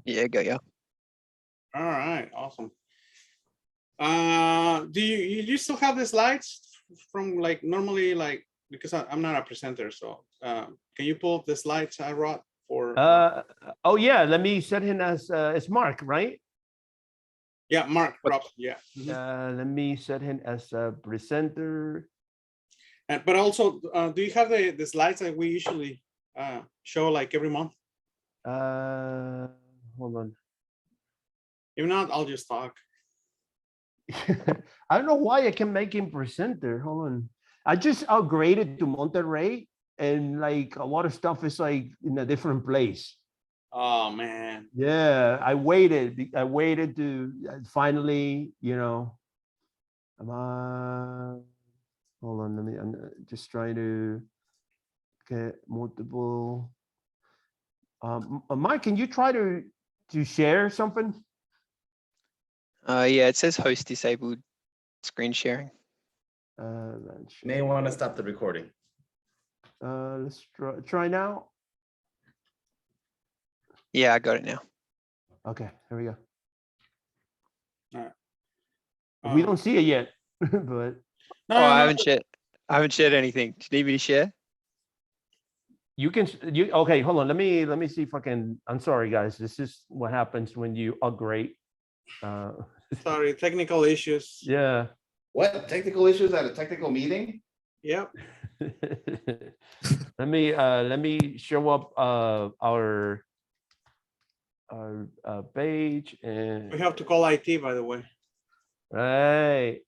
Yeah, go, yeah. All right, awesome. Do you still have the slides from like normally, like, because I'm not a presenter, so can you pull up the slides I wrote for? Oh yeah, let me set him as it's Mark, right? Yeah, Mark Robson, yeah. Let me set him as a presenter. And but also, do you have the slides that we usually show like every month? Hold on. If not, I'll just talk. I don't know why I can make him presenter. Hold on. I just upgraded to Monterrey, and like a lot of stuff is like in a different place. Oh man. Yeah, I waited to finally, you know. Hold on, I'm just trying to get multiple. Mike, can you try to share something? Yeah, it says host disabled screen sharing. May want to stop the recording. Let's try now. Yeah, I got it now. Okay, here we go. All right. We don't see it yet, but No, Oh, I haven't shared anything. Do you need me to share? you can. Okay? Hold on. Let me see if I can. I'm sorry, guys. This is what happens when you upgrade. Sorry, technical issues. Yeah. What technical issues at a technical meeting? Yep. Let me show up our page, and We have to call IT, by the way. right.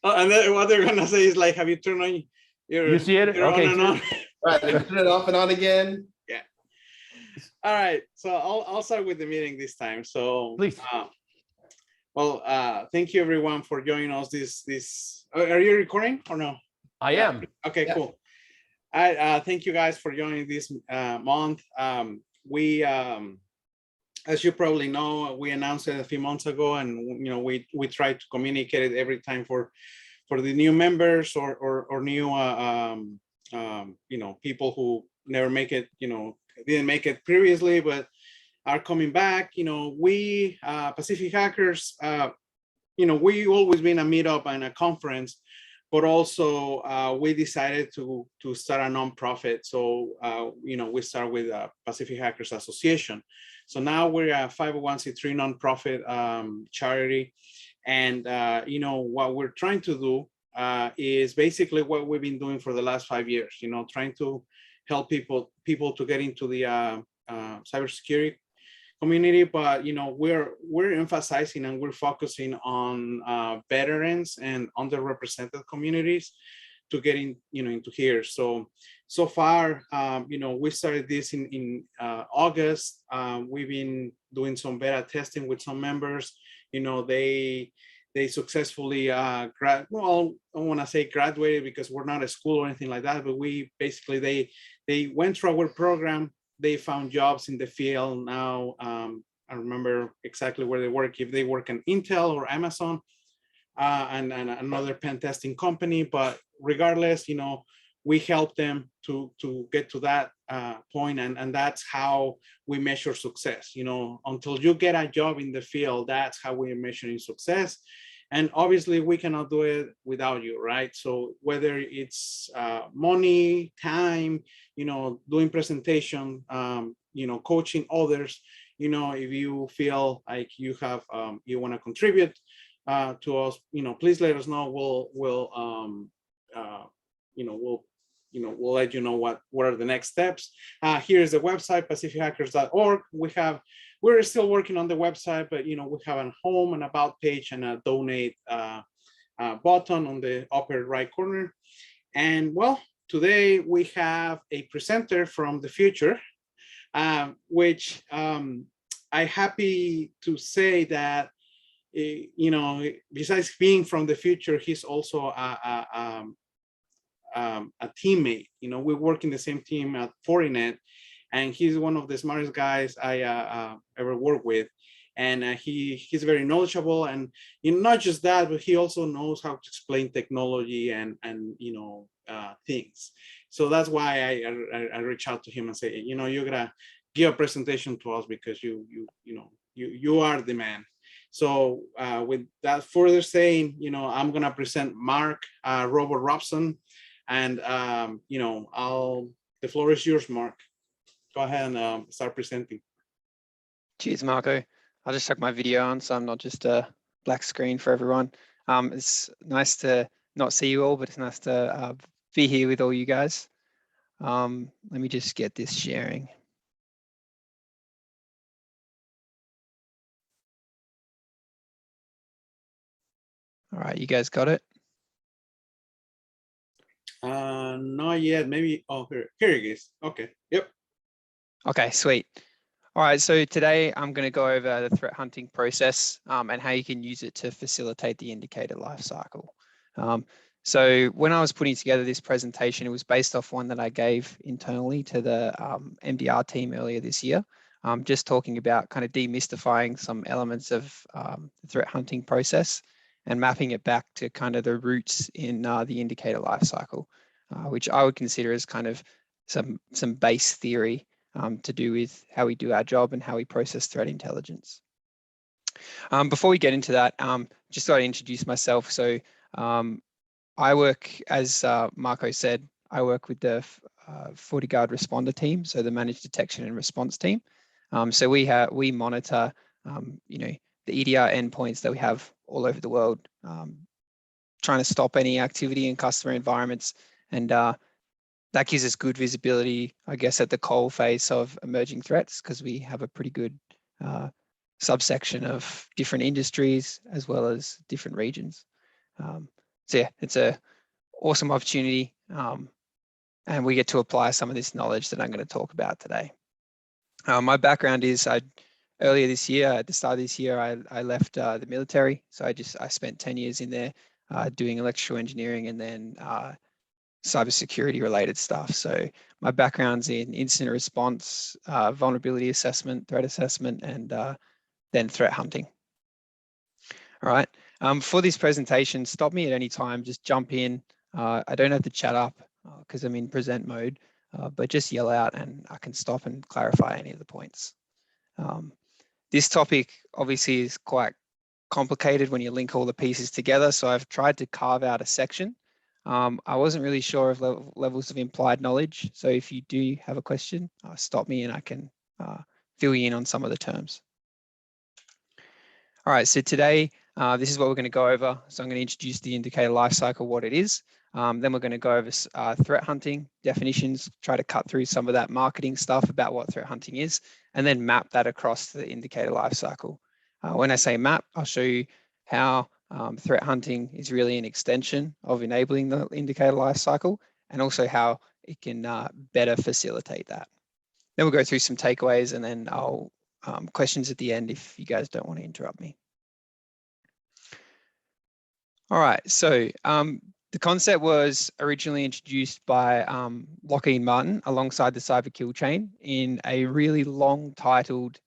Oh, and then what they're gonna say is like, have you turned on your? You see it? your Okay. on and on? Right, they turn it off and on again. All right, so I'll start with the meeting this time. So Please. Thank you everyone for joining us. This are you recording or no? I am. Okay, Yeah. cool. I thank you guys for joining this month. We as you probably know, we announced it a few months ago, and you know we try to communicate it every time for the new members or new you know, people who never make it, you know, didn't make it previously but are coming back. You know, we Pacific Hackers, you know, we always been a meetup and a conference, but also we decided to start a nonprofit. So you know, we start with Pacific Hackers Association. So now we're a 501c3 nonprofit charity, and you know, what we're trying to do is basically what we've been doing for the last 5 years. You know, trying to help people to get into the cybersecurity community, but you know, we're emphasizing and we're focusing on veterans and underrepresented communities to get in, you know, into here. So far, you know, we started this in August. We've been doing some beta testing with some members. You know, they successfully well, I don't want to say graduated because we're not a school or anything like that, but we basically they went through our program. They found jobs in the field. Now I remember exactly where they work, if they work in Intel or Amazon and another pen testing company. But regardless, you know, we help them to get to that point, and that's how we measure success. You know, until you get a job in the field, that's how we're measuring success. And obviously we cannot do it without you, right? So whether it's money, time, you know, doing presentation, you know, coaching others, you know, if you feel like you have, you want to contribute to us, you know, please let us know. We'll let you know what are the next steps. Here's the website, pacifichackers.org. We're still working on the website, but you know, we have a home and about page and a donate button on the upper right corner. And well, today we have a presenter from the future, which I'm happy to say that, you know, besides being from the future, he's also a teammate. You know, we work in the same team at Fortinet, and he's one of the smartest guys I ever worked with. And he's very knowledgeable, and you know, not just that, but he also knows how to explain technology and you know, things. So that's why I reach out to him and say, you know, you gotta give a presentation to us because you are the man. So with that further saying, I'm gonna present Mark, Robo Robson, and the floor is yours, Mark. Go ahead and start presenting. Cheers, Marco. I'll just chuck my video on so I'm not just a black screen for everyone. It's nice to not see you all, but it's nice to be here with all you guys. Let me just get this sharing. All right, you guys got it? Not yet, maybe, oh, here it is. Okay, yep. Okay, sweet. All right, so today I'm going to go over the threat hunting process and how you can use it to facilitate the indicator lifecycle. So when I was putting together this presentation, it was based off one that I gave internally to the MDR team earlier this year, just talking about kind of demystifying some elements of the threat hunting process and mapping it back to kind of the roots in the indicator lifecycle, which I would consider as kind of some base theory to do with how we do our job and how we process threat intelligence. Before we get into that, just thought I'd introduce myself. So I work, as Marco said, I work with the FortiGuard Responder team, so the Managed Detection and Response team. So we monitor, the EDR endpoints that we have all over the world, trying to stop any activity in customer environments, and that gives us good visibility, I guess, at the coal face of emerging threats, because we have a pretty good subsection of different industries as well as different regions. So yeah, it's an awesome opportunity, and we get to apply some of this knowledge that I'm going to talk about today. My background is earlier this year, at the start of this year, I left the military. So I spent 10 years in there doing electrical engineering and then cybersecurity related stuff. So my background's in incident response, vulnerability assessment, threat assessment, and then threat hunting. All right. For this presentation, stop me at any time, just jump in. I don't have to chat up because I'm in present mode, but just yell out and I can stop and clarify any of the points. This topic obviously is quite complicated when you link all the pieces together. So I've tried to carve out a section. I wasn't really sure of levels of implied knowledge. So if you do have a question, stop me and I can fill you in on some of the terms. All right, so today, this is what we're going to go over. So I'm going to introduce the indicator lifecycle, what it is. Then we're going to go over threat hunting definitions, try to cut through some of that marketing stuff about what threat hunting is, and then map that across the indicator lifecycle. When I say map, I'll show you how threat hunting is really an extension of enabling the indicator lifecycle, and also how it can better facilitate that. Then we'll go through some takeaways, and then I'll questions at the end if you guys don't want to interrupt me. All right, so the concept was originally introduced by Lockheed Martin alongside the cyber kill chain in a really long titled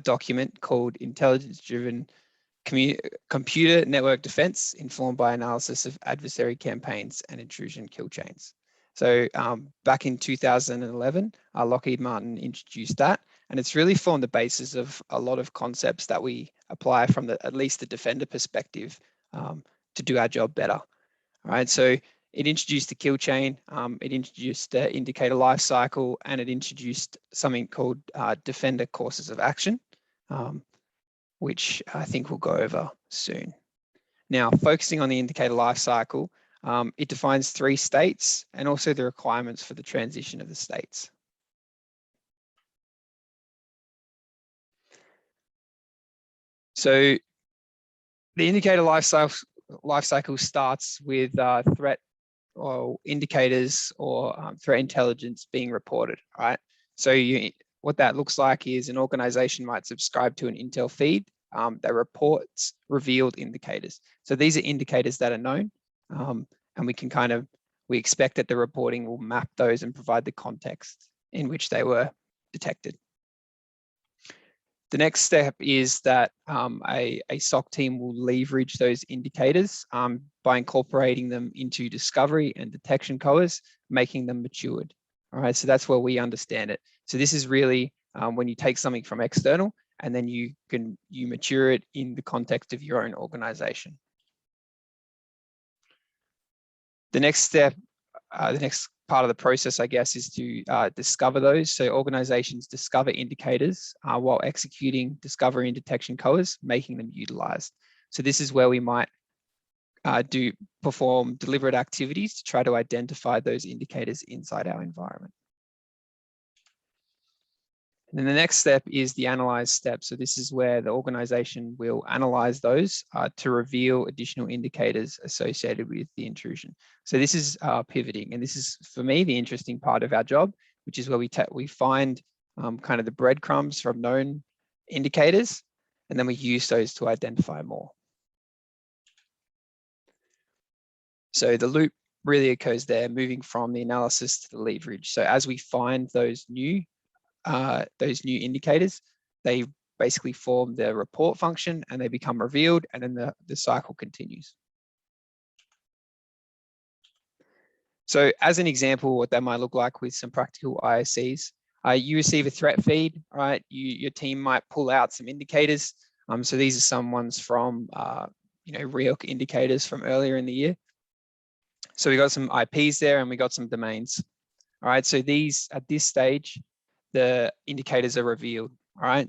document called Intelligence-Driven Computer Network Defense, informed by analysis of adversary campaigns and intrusion kill chains. So back in 2011, Lockheed Martin introduced that, and it's really formed the basis of a lot of concepts that we apply from at least the defender perspective to do our job better. All right, so it introduced the kill chain, it introduced the indicator lifecycle, and it introduced something called defender courses of action, which I think we'll go over soon. Now, focusing on the indicator lifecycle, it defines 3 states and also the requirements for the transition of the states. So the indicator lifecycle starts with threat or indicators or threat intelligence being reported, right? So what that looks like is an organization might subscribe to an intel feed that reports revealed indicators. So these are indicators that are known, and we expect that the reporting will map those and provide the context in which they were detected. The next step is that a SOC team will leverage those indicators by incorporating them into discovery and detection cores, making them matured. All right, so that's where we understand it. So this is really when you take something from external and then you mature it in the context of your own organization. The next step, the next part of the process, I guess, is to discover those. So organizations discover indicators while executing discovery and detection cores, making them utilized. So this is where we might perform deliberate activities to try to identify those indicators inside our environment. And then the next step is the analyze step. So this is where the organization will analyze those to reveal additional indicators associated with the intrusion. So this is pivoting, and this is, for me, the interesting part of our job, which is where we find kind of the breadcrumbs from known indicators, and then we use those to identify more. So the loop really occurs there, moving from the analysis to the leverage. So as we find those new indicators, they basically form the report function and they become revealed, and then the cycle continues. So as an example, what that might look like with some practical IOCs, you receive a threat feed, right? Your team might pull out some indicators. So these are some ones from, RAAF indicators from earlier in the year. So we got some IPs there and we got some domains. All right, so these, at this stage, the indicators are revealed, all right?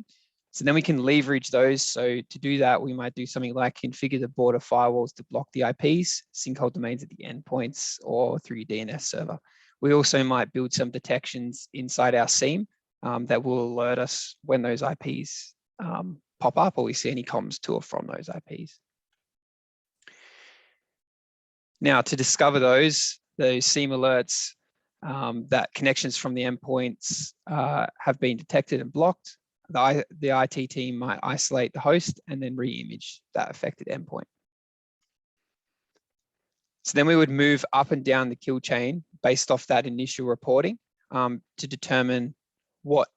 So then we can leverage those. So to do that, we might do something like configure the border firewalls to block the IPs, sinkhole domains at the endpoints, or through your DNS server. We also might build some detections inside our SIEM that will alert us when those IPs pop up or we see any comms to or from those IPs. Now, to discover those SIEM alerts, that connections from the endpoints have been detected and blocked, the IT team might isolate the host and then re-image that affected endpoint. So then we would move up and down the kill chain based off that initial reporting to determine what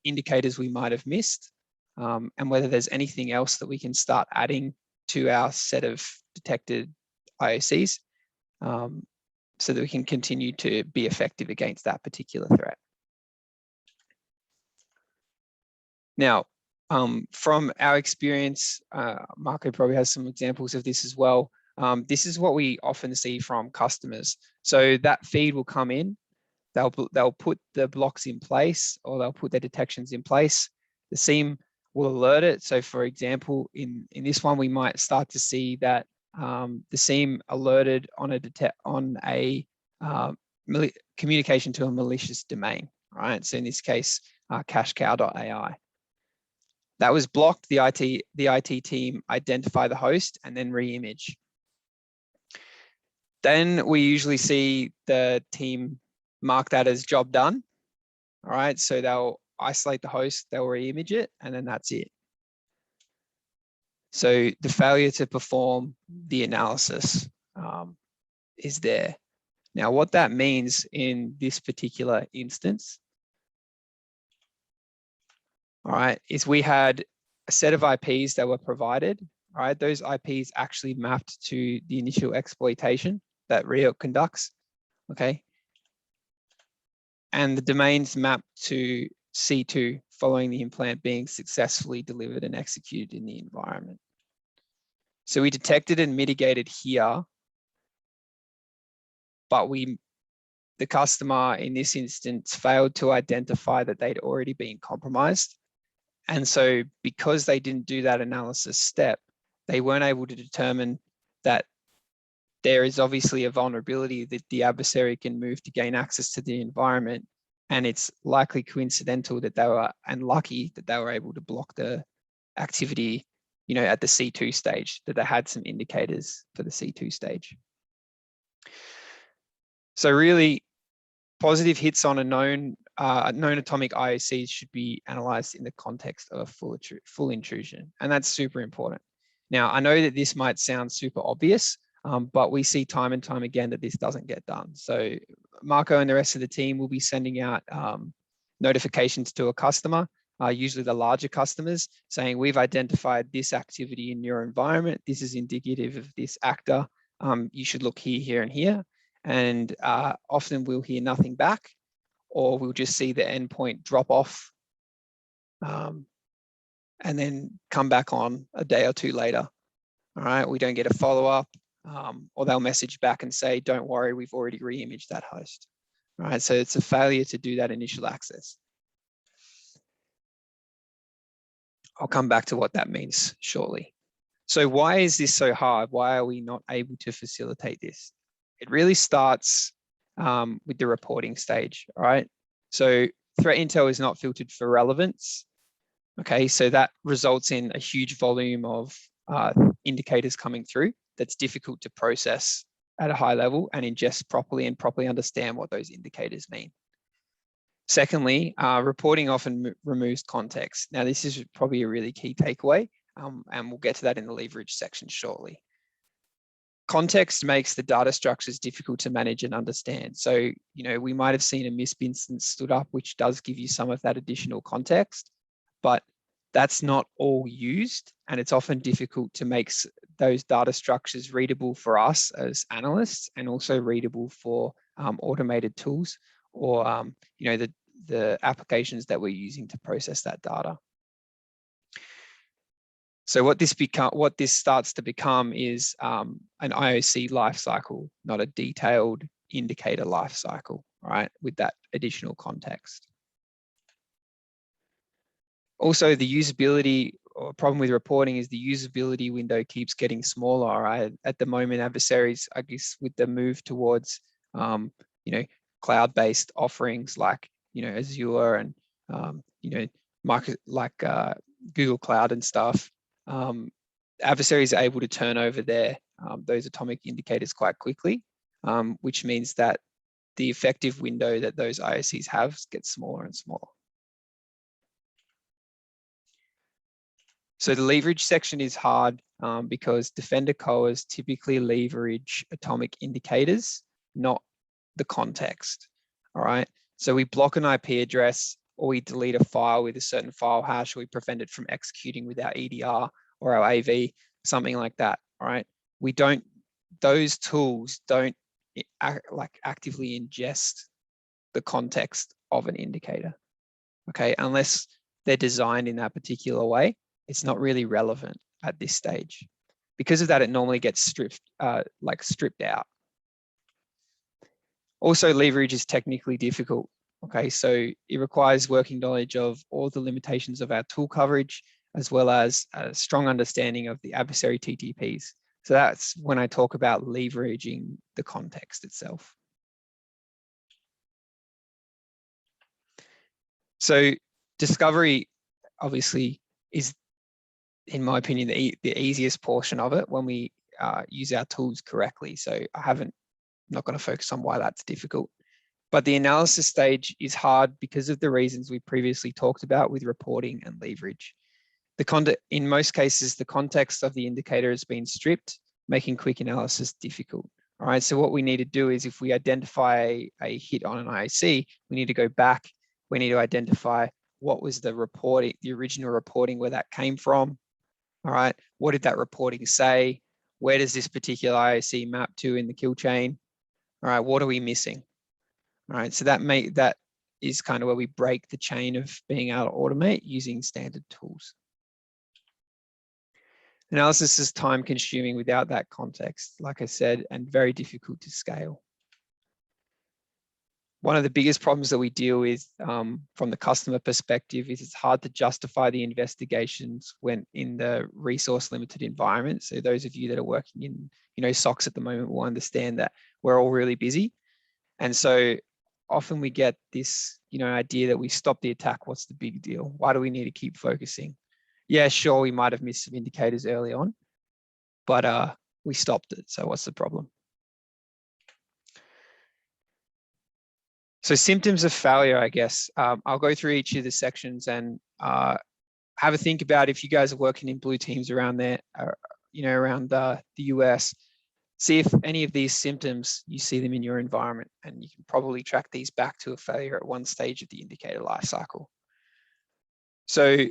indicators we might have missed and whether there's anything else that we can start adding to our set of detected IOCs so that we can continue to be effective against that particular threat. Now, from our experience, Marco probably has some examples of this as well. This is what we often see from customers. So that feed will come in, they'll put the blocks in place, or they'll put their detections in place. The SIEM will alert it. So for example, in this one, we might start to see that the SIEM alerted on a communication to a malicious domain, right? So in this case, cashcow.ai. That was blocked. The IT team identify the host and then re-image. Then we usually see the team mark that as job done. All right, so they'll isolate the host, they'll re-image it, and then that's it. So the failure to perform the analysis is there. Now, what that means in this particular instance, all right, is we had a set of IPs that were provided, all right? Those IPs actually mapped to the initial exploitation that RAAF conducts, okay? And the domains mapped to C2 following the implant being successfully delivered and executed in the environment. So we detected and mitigated here, but the customer in this instance failed to identify that they'd already been compromised. And so because they didn't do that analysis step, they weren't able to determine that there is obviously a vulnerability that the adversary can move to gain access to the environment. And it's likely coincidental that they were unlucky that they were able to block the activity, at the C2 stage, that they had some indicators for the C2 stage. So really, positive hits on a known atomic IOCs should be analyzed in the context of a full intrusion. And that's super important. Now, I know that this might sound super obvious, but we see time and time again that this doesn't get done. So Marco and the rest of the team will be sending out notifications to a customer, usually the larger customers, saying we've identified this activity in your environment. This is indicative of this actor. You should look here, here, and here. And often we'll hear nothing back, or we'll just see the endpoint drop off and then come back on a day or two later. All right, we don't get a follow-up, or they'll message back and say, don't worry, we've already re-imaged that host. All right, so it's a failure to do that initial access. I'll come back to what that means shortly. So why is this so hard? Why are we not able to facilitate this? It really starts with the reporting stage, all right? So threat intel is not filtered for relevance. Okay, so that results in a huge volume of indicators coming through that's difficult to process at a high level and ingest properly and properly understand what those indicators mean. Secondly, reporting often removes context. Now, this is probably a really key takeaway, and we'll get to that in the leverage section shortly. Context makes the data structures difficult to manage and understand. So, we might have seen a MISP instance stood up, which does give you some of that additional context, but that's not all used, and it's often difficult to make those data structures readable for us as analysts and also readable for automated tools or the applications that we're using to process that data. So what this starts to become is an IOC lifecycle, not a detailed indicator lifecycle, right? With that additional context. Also, the usability or problem with reporting is the usability window keeps getting smaller, right? At the moment, adversaries, I guess, with the move towards, cloud-based offerings like, Azure and, Google Cloud and stuff, adversaries are able to turn over those atomic indicators quite quickly, which means that the effective window that those IOCs have gets smaller and smaller. So the leverage section is hard because defender coas typically leverage atomic indicators, not the context, all right? So we block an IP address, or we delete a file with a certain file hash, or we prevent it from executing with our EDR or our AV, something like that, all right? Those tools don't actively ingest the context of an indicator, okay? Unless they're designed in that particular way, it's not really relevant at this stage. Because of that, it normally gets stripped out. Also, leverage is technically difficult. Okay, so it requires working knowledge of all the limitations of our tool coverage, as well as a strong understanding of the adversary TTPs. So that's when I talk about leveraging the context itself. So discovery, obviously, is, in my opinion, the easiest portion of it when we use our tools correctly. So I'm not going to focus on why that's difficult. But the analysis stage is hard because of the reasons we previously talked about with reporting and leverage. In most cases, the context of the indicator has been stripped, making quick analysis difficult. All right, so what we need to do is, if we identify a hit on an IOC, we need to go back. We need to identify what was the original reporting, where that came from. All right, what did that reporting say? Where does this particular IOC map to in the kill chain? All right, what are we missing? All right, so that is kind of where we break the chain of being able to automate using standard tools. Analysis is time consuming without that context, like I said, and very difficult to scale. One of the biggest problems that we deal with from the customer perspective is it's hard to justify the investigations when in the resource limited environment. So those of you that are working in SOCs at the moment will understand that we're all really busy. And so often we get this idea that we stop the attack. What's the big deal? Why do we need to keep focusing? Yeah, sure, we might have missed some indicators early on, but we stopped it. So what's the problem? So symptoms of failure, I guess. I'll go through each of the sections and have a think about, if you guys are working in blue teams around there, around the US, see if any of these symptoms, you see them in your environment, and you can probably track these back to a failure at one stage of the indicator lifecycle. So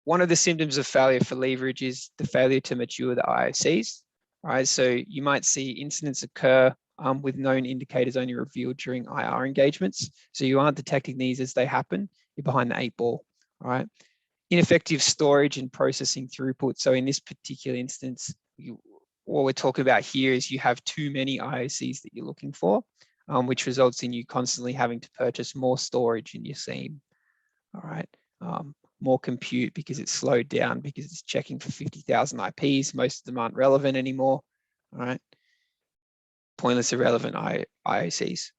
one of the symptoms of failure for leverage is the failure to mature the IOCs. All right, so you might see incidents occur with known indicators only revealed during IR engagements. So you aren't detecting these as they happen. You're behind the 8 ball, all right? Ineffective storage and processing throughput. So in this particular instance, what we're talking about here is you have too many IOCs that you're looking for, which results in you constantly having to purchase more storage in your SIEM, all right? More compute because it's slowed down because it's checking for 50,000 IPs. Most of them aren't relevant anymore, all right? Pointless, irrelevant IOCs.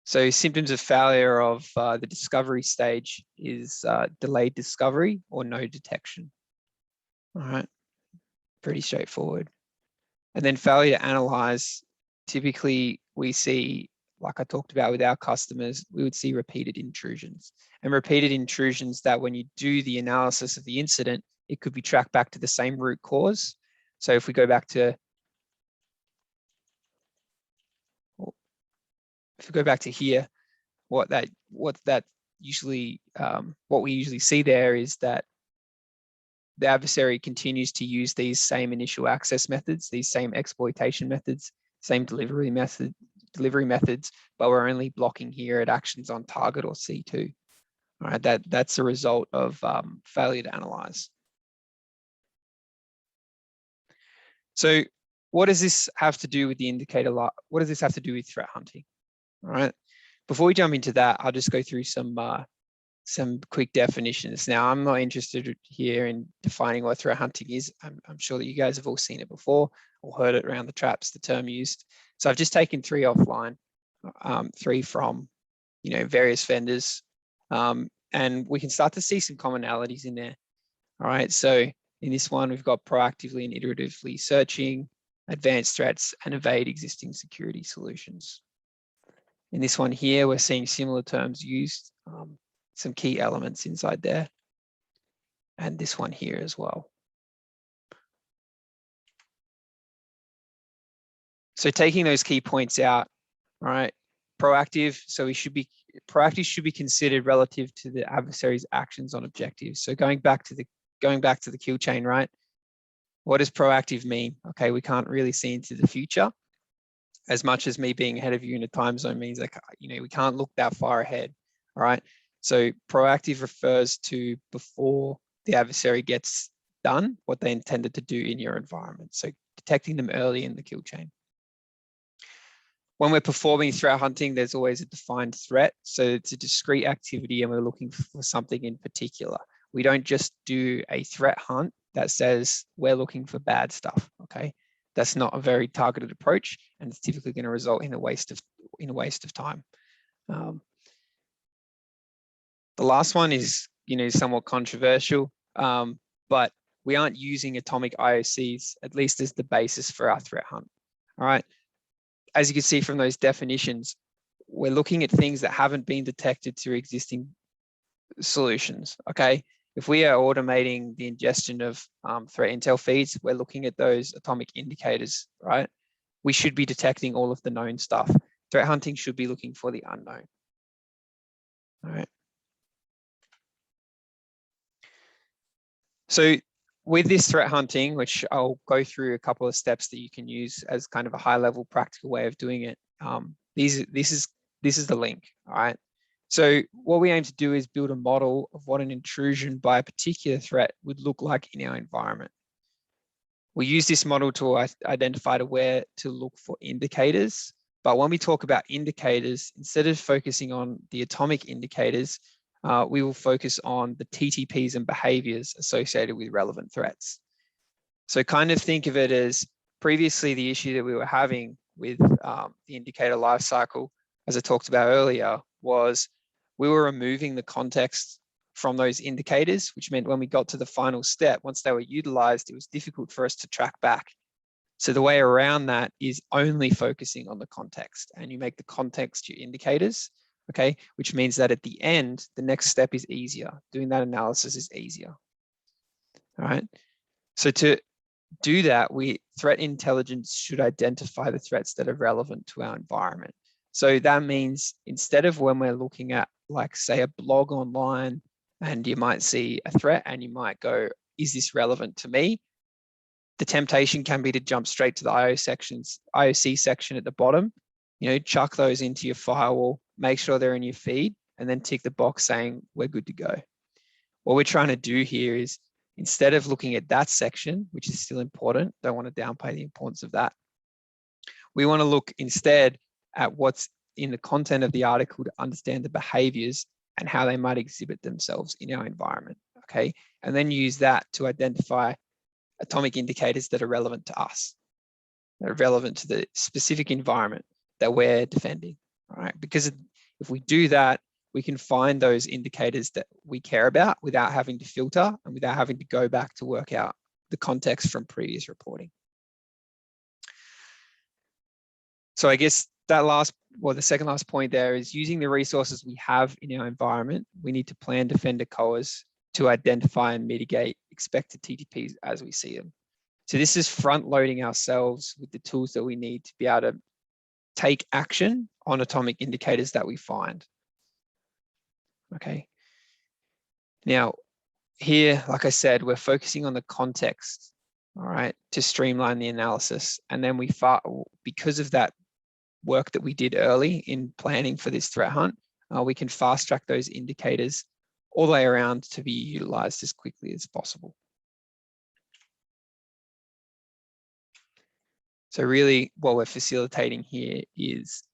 So symptoms of failure of the discovery stage is delayed discovery or no detection. All right, pretty straightforward. And then failure to analyze, typically we see, like I talked about with our customers, we would see repeated intrusions. And repeated intrusions that when you do the analysis of the incident, it could be tracked back to the same root cause. So if we go back to, here, what we usually see there is that the adversary continues to use these same initial access methods, these same exploitation methods, same delivery methods, but we're only blocking here at actions on target or C2. All right, that's a result of failure to analyze. So what does this have to do with the indicator? What does this have to do with threat hunting? All right, before we jump into that, I'll just go through some quick definitions. Now, I'm not interested here in defining what threat hunting is. I'm sure that you guys have all seen it before or heard it around the traps, the term used. So I've just taken 3 offline, 3 from, various vendors, and we can start to see some commonalities in there. All right, so in this one, we've got proactively and iteratively searching, advanced threats, and evade existing security solutions. In this one here, we're seeing similar terms used, some key elements inside there, and this one here as well. So taking those key points out, all right, proactive. So proactive should be considered relative to the adversary's actions on objectives. So going back to the kill chain, right? What does proactive mean? Okay, we can't really see into the future. As much as me being ahead of you in a time zone means like, we can't look that far ahead. All right. So proactive refers to before the adversary gets done what they intended to do in your environment. So detecting them early in the kill chain. When we're performing threat hunting, there's always a defined threat. So it's a discrete activity and we're looking for something in particular. We don't just do a threat hunt that says we're looking for bad stuff, okay? That's not a very targeted approach, and it's typically going to result in a waste of time. The last one is, somewhat controversial, but we aren't using atomic IOCs, at least as the basis for our threat hunt. All right. As you can see from those definitions, we're looking at things that haven't been detected through existing solutions. Okay. If we are automating the ingestion of threat intel feeds, we're looking at those atomic indicators, right? We should be detecting all of the known stuff. Threat hunting should be looking for the unknown. All right. So with this threat hunting, which I'll go through a couple of steps that you can use as kind of a high level practical way of doing it. This is the link, all right? So what we aim to do is build a model of what an intrusion by a particular threat would look like in our environment. We use this model to identify where to look for indicators. But when we talk about indicators, instead of focusing on the atomic indicators, we will focus on the TTPs and behaviors associated with relevant threats. So kind of think of it as previously the issue that we were having with the indicator lifecycle, as I talked about earlier, was we were removing the context from those indicators, which meant when we got to the final step, once they were utilized, it was difficult for us to track back. So the way around that is only focusing on the context, and you make the context your indicators, okay? Which means that at the end, the next step is easier. Doing that analysis is easier, all right? So to do that, threat intelligence should identify the threats that are relevant to our environment. So that means instead of when we're looking at, like, say, a blog online, and you might see a threat and you might go, is this relevant to me? the temptation can be to jump straight to the IOC section at the bottom, chuck those into your firewall, make sure they're in your feed, and then tick the box saying we're good to go. What we're trying to do here is, instead of looking at that section, which is still important, don't want to downplay the importance of that, we want to look instead at what's in the content of the article to understand the behaviors and how they might exhibit themselves in our environment, okay? And then use that to identify atomic indicators that are relevant to us, that are relevant to the specific environment that we're defending, all right? Because if we do that, we can find those indicators that we care about without having to filter and without having to go back to work out the context from previous reporting. So I guess that the second last point there is, using the resources we have in our environment, we need to plan, defend, COAs to identify and mitigate expected TTPs as we see them. So this is front loading ourselves with the tools that we need to be able to take action on atomic indicators that we find. Okay. Now, here, like I said, we're focusing on the context, all right, to streamline the analysis. And then because of that work that we did early in planning for this threat hunt, we can fast track those indicators all the way around to be utilized as quickly as possible. So really what we're facilitating here is,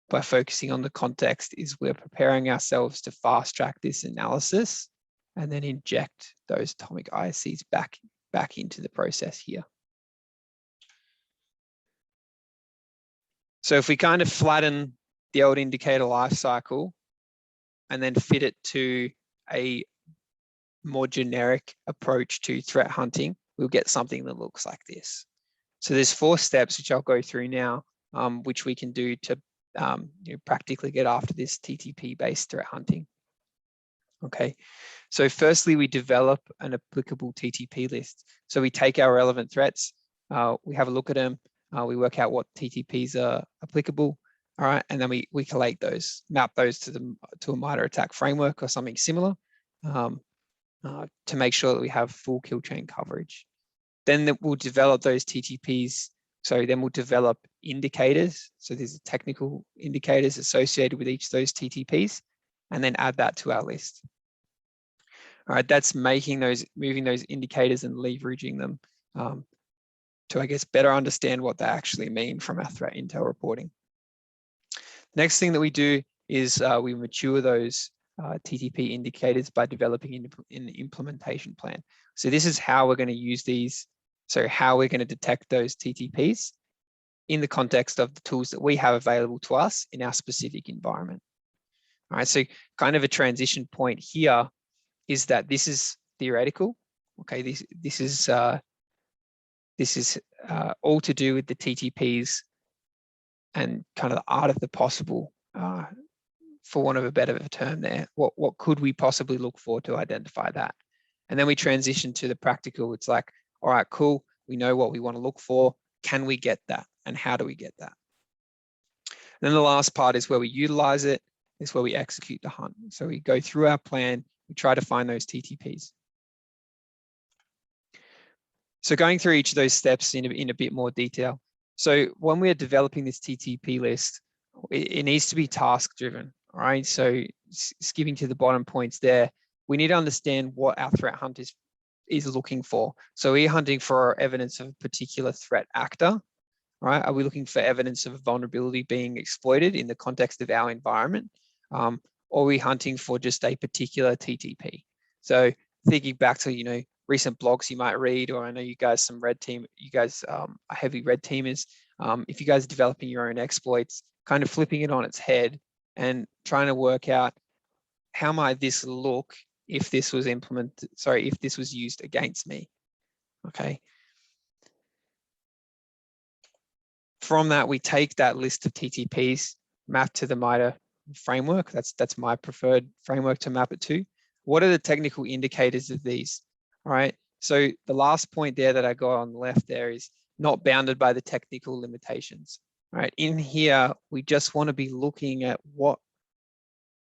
by focusing on the context, is we're preparing ourselves to fast track this analysis and then inject those atomic ISCs back into the process here. So if we kind of flatten the old indicator lifecycle and then fit it to a more generic approach to threat hunting, we'll get something that looks like this. So there's 4 steps, which I'll go through now, which we can do to practically get after this TTP-based threat hunting. Okay, so firstly, we develop an applicable TTP list. So we take our relevant threats, we have a look at them, we work out what TTPs are applicable, all right, and then we collate those, map those to a MITRE ATT&CK framework or something similar to make sure that we have full kill chain coverage. Then we'll develop those TTPs. So then we'll develop indicators. So there's technical indicators associated with each of those TTPs, and then add that to our list. All right, that's moving those indicators and leveraging them to, I guess, better understand what they actually mean from our threat intel reporting. Next thing that we do is we mature those TTP indicators by developing an implementation plan. So this is how we're going to use these. So how we're going to detect those TTPs in the context of the tools that we have available to us in our specific environment. All right, so kind of a transition point here is that this is theoretical. Okay, this is all to do with the TTPs and kind of the art of the possible, for want of a better term there. What could we possibly look for to identify that? And then we transition to the practical. It's like, all right, cool. We know what we want to look for. Can we get that? And how do we get that? And then the last part is where we utilize it, is where we execute the hunt. So we go through our plan, we try to find those TTPs. So going through each of those steps in a bit more detail. So when we're developing this TTP list, it needs to be task driven, all right? So skipping to the bottom points there, we need to understand what our threat hunt is looking for. So we're hunting for evidence of a particular threat actor, right? Are we looking for evidence of a vulnerability being exploited in the context of our environment? Or are we hunting for just a particular TTP? So thinking back to, recent blogs you might read, or I know you guys are heavy red teamers. If you guys are developing your own exploits, kind of flipping it on its head and trying to work out how might this look if this was if this was used against me, okay? From that, we take that list of TTPs, map to the MITRE framework. That's my preferred framework to map it to. What are the technical indicators of these? All right, so the last point there that I got on the left there is not bounded by the technical limitations. All right, in here, we just want to be looking at what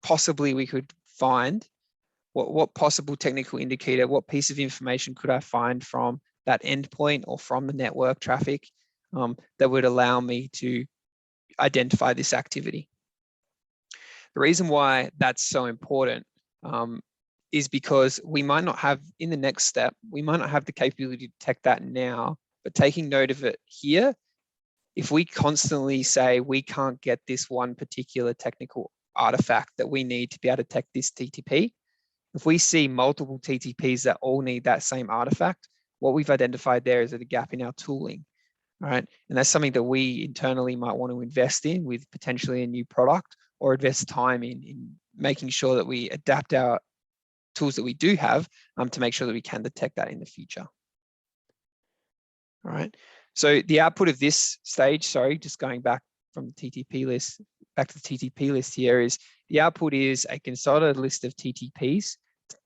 possibly we could find, what possible technical indicator, what piece of information could I find from that endpoint or from the network traffic that would allow me to identify this activity. The reason why that's so important is because we might not have, in the next step, we might not have the capability to detect that now, but taking note of it here, if we constantly say we can't get this one particular technical artifact that we need to be able to detect this TTP, if we see multiple TTPs that all need that same artifact, what we've identified there is a gap in our tooling, right? And that's something that we internally might want to invest in with potentially a new product, or invest time in making sure that we adapt our tools that we do have to make sure that we can detect that in the future. All right. So the output of this stage, sorry, just going back from the TTP list, back to the TTP list here, is the output is a consolidated list of TTPs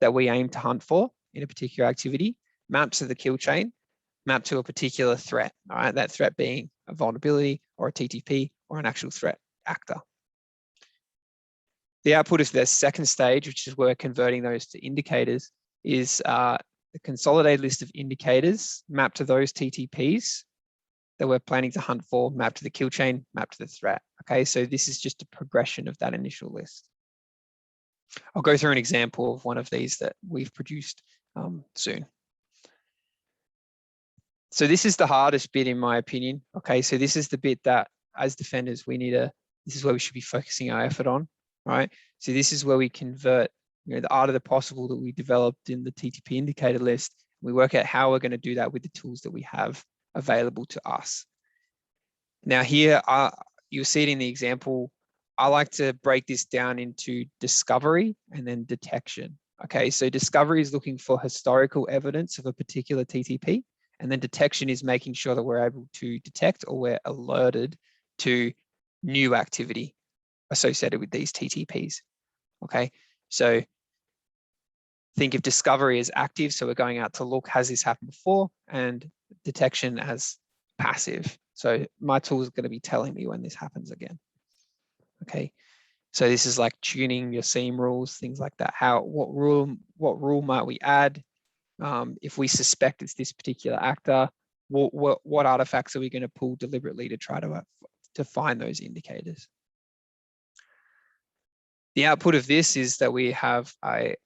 that we aim to hunt for in a particular activity, mapped to the kill chain, mapped to a particular threat. All right, that threat being a vulnerability or a TTP or an actual threat actor. The output of the second stage, which is where we're converting those to indicators, is the consolidated list of indicators mapped to those TTPs that we're planning to hunt for, mapped to the kill chain, mapped to the threat. Okay, so this is just a progression of that initial list. I'll go through an example of one of these that we've produced soon. So this is the hardest bit, in my opinion. Okay, so this is the bit that as defenders, we need to, this is where we should be focusing our effort on, right? So this is where we convert, the art of the possible that we developed in the TTP indicator list. We work out how we're going to do that with the tools that we have available to us. Now here, you'll see it in the example. I like to break this down into discovery and then detection. Okay, so discovery is looking for historical evidence of a particular TTP, and then detection is making sure that we're able to detect or we're alerted to new activity associated with these TTPs. Okay, so think of discovery as active, so we're going out to look, has this happened before, and detection as passive. So my tool is going to be telling me when this happens again. Okay, so this is like tuning your seam rules, things like that. What rule might we add? If we suspect it's this particular actor, what artifacts are we going to pull deliberately to try to find those indicators? The output of this is that we have a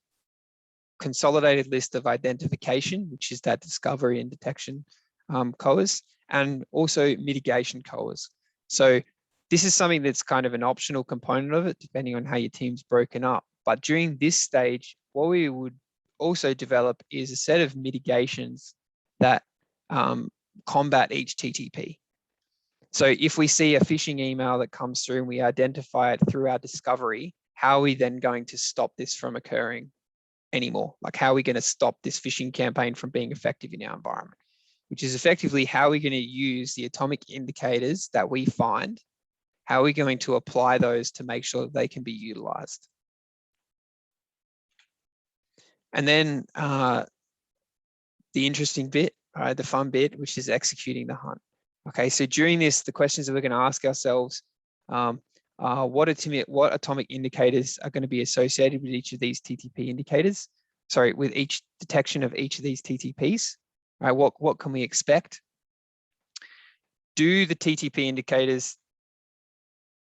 consolidated list of identification, which is that discovery and detection COAs, and also mitigation COAs. So this is something that's kind of an optional component of it, depending on how your team's broken up. But during this stage, what we would also develop is a set of mitigations that combat each TTP. So if we see a phishing email that comes through and we identify it through our discovery, how are we then going to stop this from occurring anymore? Like, how are we going to stop this phishing campaign from being effective in our environment? Which is effectively how we're going to use the atomic indicators that we find. How are we going to apply those to make sure that they can be utilized? And then the interesting bit, the fun bit, which is executing the hunt. Okay, so during this, the questions that we're going to ask ourselves, what atomic indicators are going to be associated with each of these TTP indicators? Sorry, with each detection of each of these TTPs. Right, what can we expect? Do the TTP indicators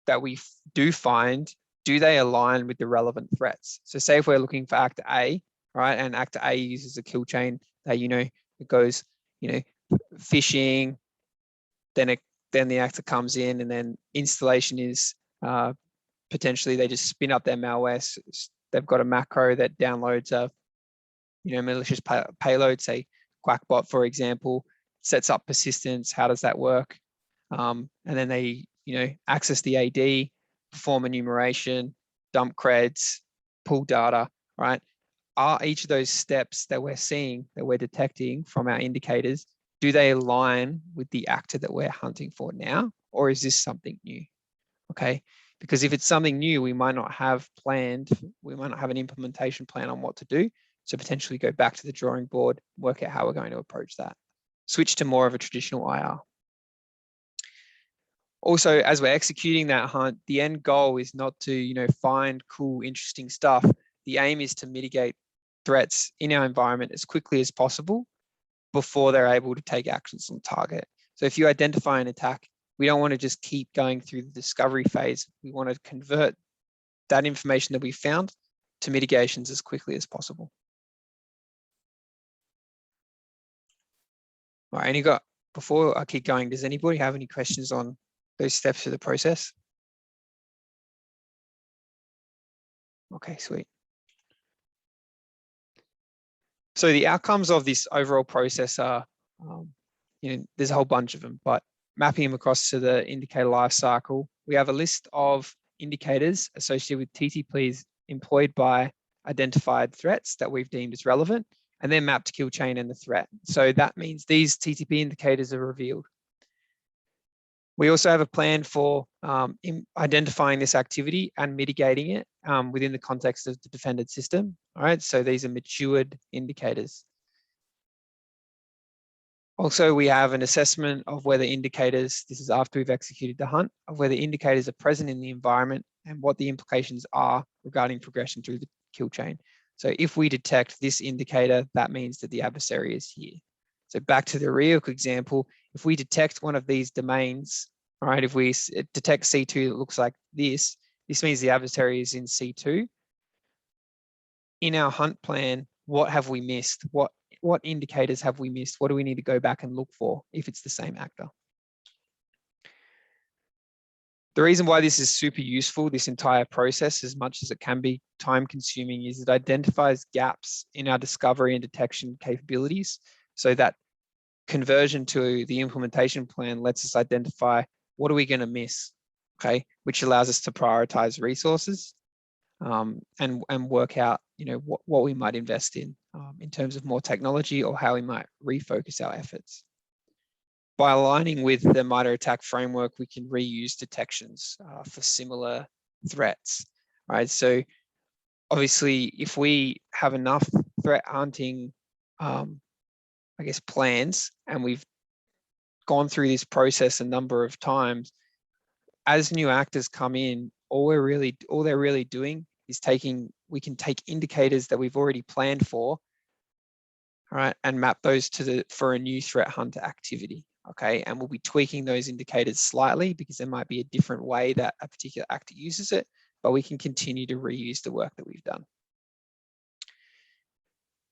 that we do find, do they align with the relevant threats? So say if we're looking for actor A, right, and actor A uses a kill chain that, it goes, phishing, then the actor comes in, and then installation is potentially they just spin up their malware. They've got a macro that downloads a malicious payload, say Quackbot, for example, sets up persistence. How does that work? And then they access the AD, perform enumeration, dump creds, pull data, right? Are each of those steps that we're seeing, that we're detecting from our indicators, do they align with the actor that we're hunting for now? Or is this something new? Okay, because if it's something new, we might not have an implementation plan on what to do. So potentially go back to the drawing board, work out how we're going to approach that. Switch to more of a traditional IR. Also, as we're executing that hunt, the end goal is not to find cool, interesting stuff. The aim is to mitigate threats in our environment as quickly as possible before they're able to take actions on target. So if you identify an attack, we don't want to just keep going through the discovery phase. We want to convert that information that we found to mitigations as quickly as possible. All right, and before I keep going, does anybody have any questions on those steps of the process? Okay, sweet. So the outcomes of this overall process are, there's a whole bunch of them, but mapping them across to the indicator lifecycle, we have a list of indicators associated with TTPs employed by identified threats that we've deemed as relevant, and then mapped to kill chain and the threat. So that means these TTP indicators are revealed. We also have a plan for identifying this activity and mitigating it within the context of the defended system. All right, so these are matured indicators. Also, we have an assessment of whether indicators, this is after we've executed the hunt, of whether indicators are present in the environment and what the implications are regarding progression through the kill chain. So if we detect this indicator, that means that the adversary is here. So back to the RAAF example, if we detect one of these domains, all right, if we detect C2 that looks like this means the adversary is in C2. In our hunt plan, what have we missed? What indicators have we missed? What do we need to go back and look for if it's the same actor? The reason why this is super useful, this entire process, as much as it can be time consuming, is it identifies gaps in our discovery and detection capabilities. So that conversion to the implementation plan lets us identify what are we going to miss, okay, which allows us to prioritize resources and work out, what we might invest in terms of more technology or how we might refocus our efforts. By aligning with the MITRE ATT&CK framework, we can reuse detections for similar threats, right? So obviously, if we have enough threat hunting, plans, and we've gone through this process a number of times, as new actors come in, all they're really doing is we can take indicators that we've already planned for, all right, and map those for a new threat hunter activity, okay? And we'll be tweaking those indicators slightly because there might be a different way that a particular actor uses it, but we can continue to reuse the work that we've done.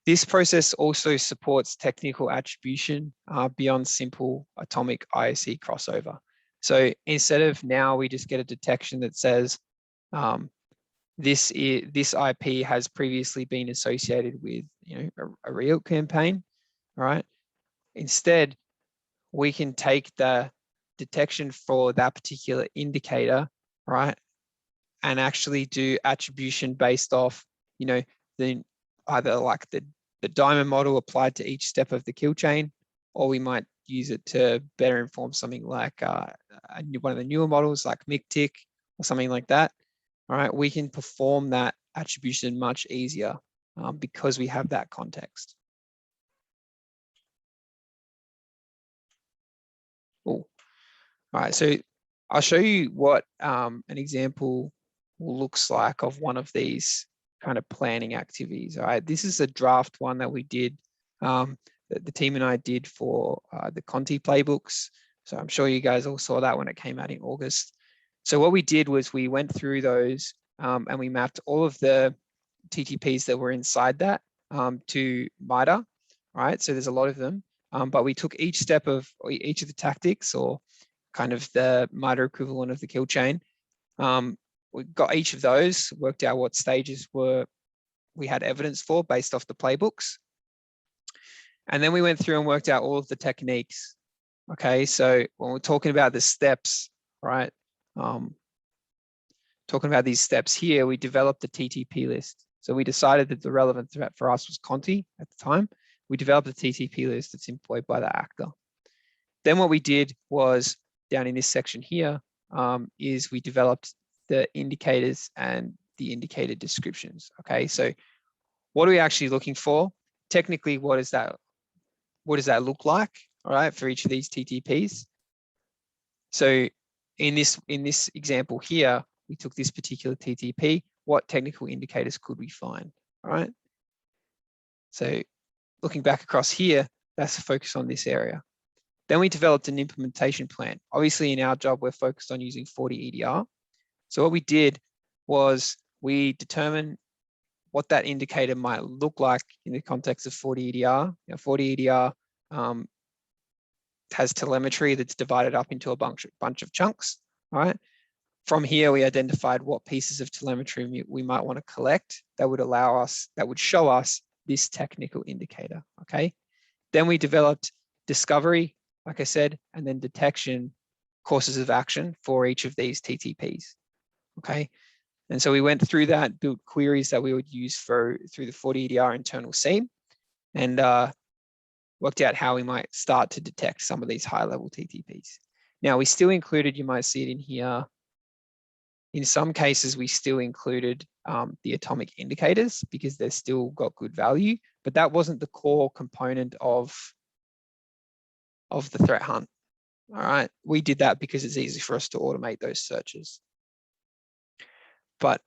This process also supports technical attribution beyond simple atomic IOC crossover. So instead of now we just get a detection that says this IP has previously been associated with a real campaign, right? Instead, we can take the detection for that particular indicator, right, and actually do attribution based off, either like the diamond model applied to each step of the kill chain, or we might use it to better inform something like one of the newer models like MICTIC or something like that. All right, we can perform that attribution much easier because we have that context. Cool. All right, so I'll show you what an example looks like of one of these kind of planning activities. All right, this is a draft one that we did, that the team and I did for the Conti playbooks. So I'm sure you guys all saw that when it came out in August. So what we did was we went through those and we mapped all of the TTPs that were inside that to MITRE, right? So there's a lot of them, but we took each step of each of the tactics, or kind of the MITRE equivalent of the kill chain. We got each of those, worked out what stages we had evidence for based off the playbooks. And then we went through and worked out all of the techniques. Okay, so when we're talking about the steps, right? Talking about these steps here, we developed the TTP list. So we decided that the relevant threat for us was Conti at the time. We developed a TTP list that's employed by the actor. Then what we did was, down in this section here, is we developed the indicators and the indicator descriptions. Okay, so what are we actually looking for? Technically, what does that look like? All right, for each of these TTPs. So in this example here, we took this particular TTP. What technical indicators could we find? All right. So looking back across here, that's the focus on this area. Then we developed an implementation plan. Obviously, in our job, we're focused on using FortiEDR. So what we did was we determined what that indicator might look like in the context of FortiEDR. Now, FortiEDR has telemetry that's divided up into a bunch of chunks, all right? From here, we identified what pieces of telemetry we might want to collect that would allow us, that would show us this technical indicator, okay? Then we developed discovery, like I said, and then detection courses of action for each of these TTPs, okay? And so we went through that, built queries that we would use through the FortiEDR internal SIEM, and worked out how we might start to detect some of these high-level TTPs. Now, we still included, you might see it in here, in some cases, we still included the atomic indicators because they've still got good value, but that wasn't the core component of the threat hunt. All right, we did that because it's easy for us to automate those searches. But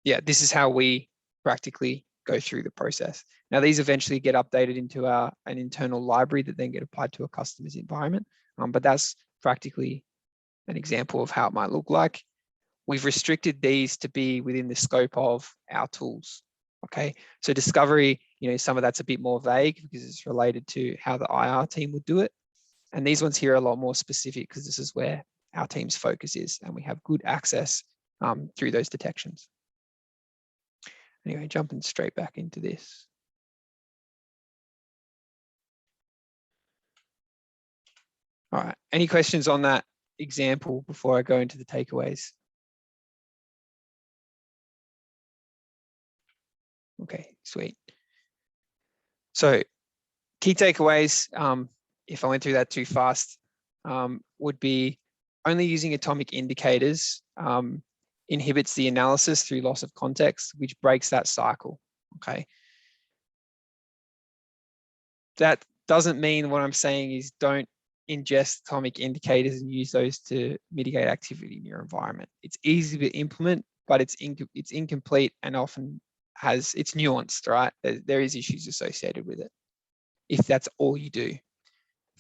yeah, this is how we practically go through the process. Now, these eventually get updated into an internal library that then get applied to a customer's environment, but that's practically an example of how it might look like. We've restricted these to be within the scope of our tools, okay? So discovery, some of that's a bit more vague because it's related to how the IR team would do it. And these ones here are a lot more specific because this is where our team's focus is and we have good access through those detections. Anyway, jumping straight back into this. All right, any questions on that example before I go into the takeaways? Okay, sweet. So key takeaways, if I went through that too fast, would be only using atomic indicators inhibits the analysis through loss of context, which breaks that cycle, okay? That doesn't mean what I'm saying is don't ingest atomic indicators and use those to mitigate activity in your environment. It's easy to implement, but it's incomplete and often it's nuanced, right? There is issues associated with it if that's all you do.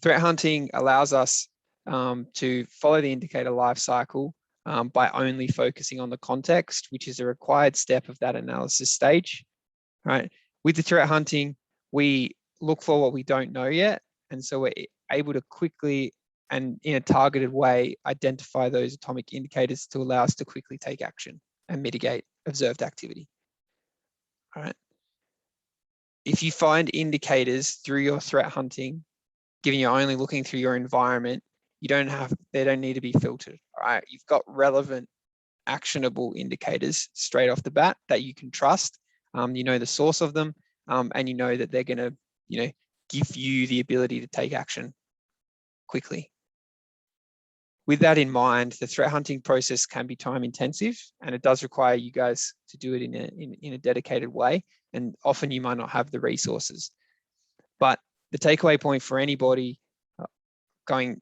Threat hunting allows us to follow the indicator lifecycle by only focusing on the context, which is a required step of that analysis stage, right? With the threat hunting, we look for what we don't know yet. And so we're able to quickly and in a targeted way, identify those atomic indicators to allow us to quickly take action and mitigate observed activity. All right. If you find indicators through your threat hunting, given you're only looking through your environment, they don't need to be filtered. All right. You've got relevant, actionable indicators straight off the bat that you can trust. You know the source of them, and you know that they're going to, give you the ability to take action quickly. With that in mind, the threat hunting process can be time intensive, and it does require you guys to do it in a dedicated way. And often you might not have the resources. But the takeaway point for anybody going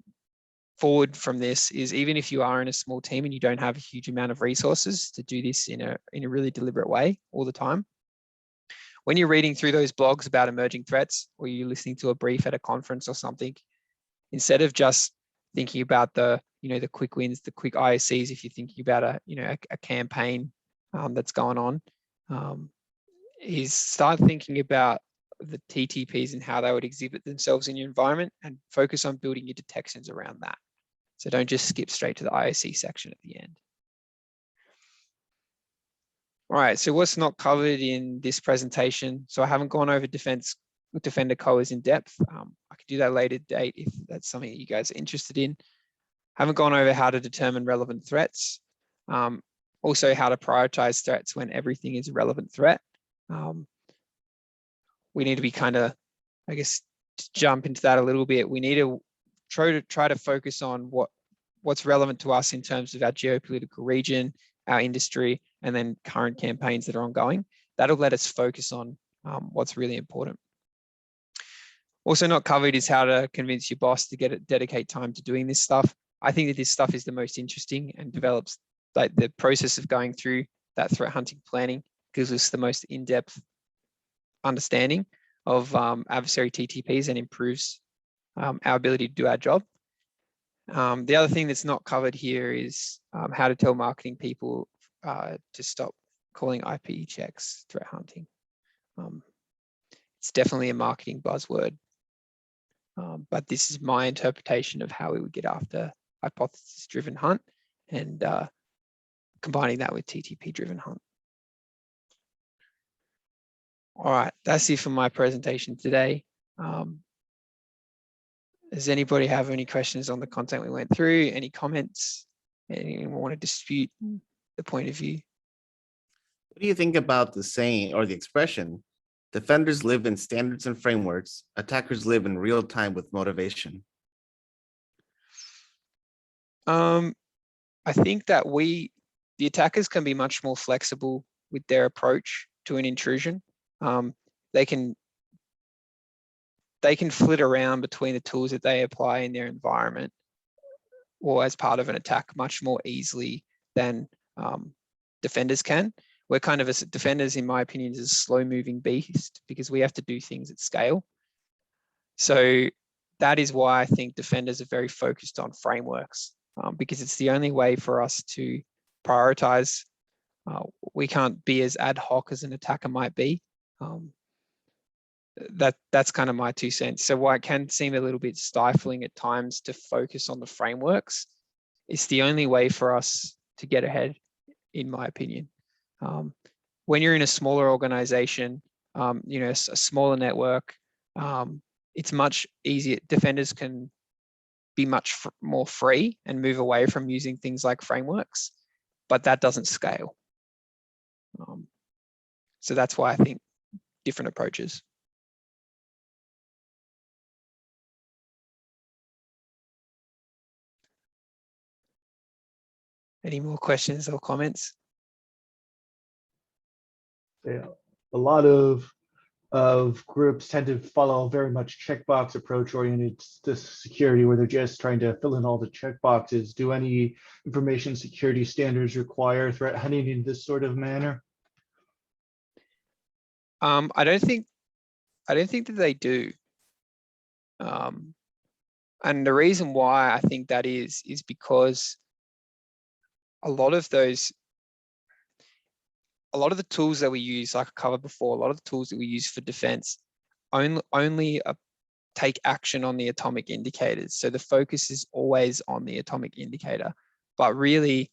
forward from this is, even if you are in a small team and you don't have a huge amount of resources to do this in a really deliberate way all the time, when you're reading through those blogs about emerging threats, or you're listening to a brief at a conference or something, instead of just thinking about the quick wins, the quick IOCs, if you're thinking about a campaign that's going on, is start thinking about the TTPs and how they would exhibit themselves in your environment, and focus on building your detections around that. So don't just skip straight to the IOC section at the end. All right, so what's not covered in this presentation? So I haven't gone over Defender colors in depth. I could do that later date if that's something that you guys are interested in. Haven't gone over how to determine relevant threats. Also how to prioritize threats when everything is a relevant threat. We need to be I guess, to jump into that a little bit. We need to try to focus on what's relevant to us in terms of our geopolitical region, our industry, and then current campaigns that are ongoing. That'll let us focus on what's really important. Also not covered is how to convince your boss to dedicate time to doing this stuff. I think that this stuff is the most interesting, and develops, like, the process of going through that threat hunting planning gives us the most in-depth understanding of adversary TTPs and improves our ability to do our job. The other thing that's not covered here is how to tell marketing people to stop calling IP checks threat hunting. It's definitely a marketing buzzword, but this is my interpretation of how we would get after hypothesis-driven hunt and combining that with TTP-driven hunt. All right, that's it for my presentation today. Does anybody have any questions on the content we went through? Any comments? Anyone want to dispute the point of view? What do you think about the saying or the expression, defenders live in standards and frameworks, attackers live in real time with motivation? I think that the attackers can be much more flexible with their approach to an intrusion. They can flit around between the tools that they apply in their environment or as part of an attack much more easily than defenders can. We're kind of, as defenders, in my opinion, is a slow moving beast because we have to do things at scale. So that is why I think defenders are very focused on frameworks because it's the only way for us to prioritize. We can't be as ad hoc as an attacker might be. That's kind of my 2 cents. So while it can seem a little bit stifling at times to focus on the frameworks, it's the only way for us to get ahead, in my opinion. When you're in a smaller organization, you know, a smaller network, it's much easier. Defenders can be much more free and move away from using things like frameworks, but that doesn't scale. So that's why I think different approaches. Any more questions or comments? Yeah, a lot of groups tend to follow a very much checkbox approach oriented to security, where they're just trying to fill in all the checkboxes. Do any information security standards require threat hunting in this sort of manner? I don't think that they do. And the reason why I think that is because a lot of the tools that we use, like I covered before, a lot of the tools that we use for defense only take action on the atomic indicators. So the focus is always on the atomic indicator, but really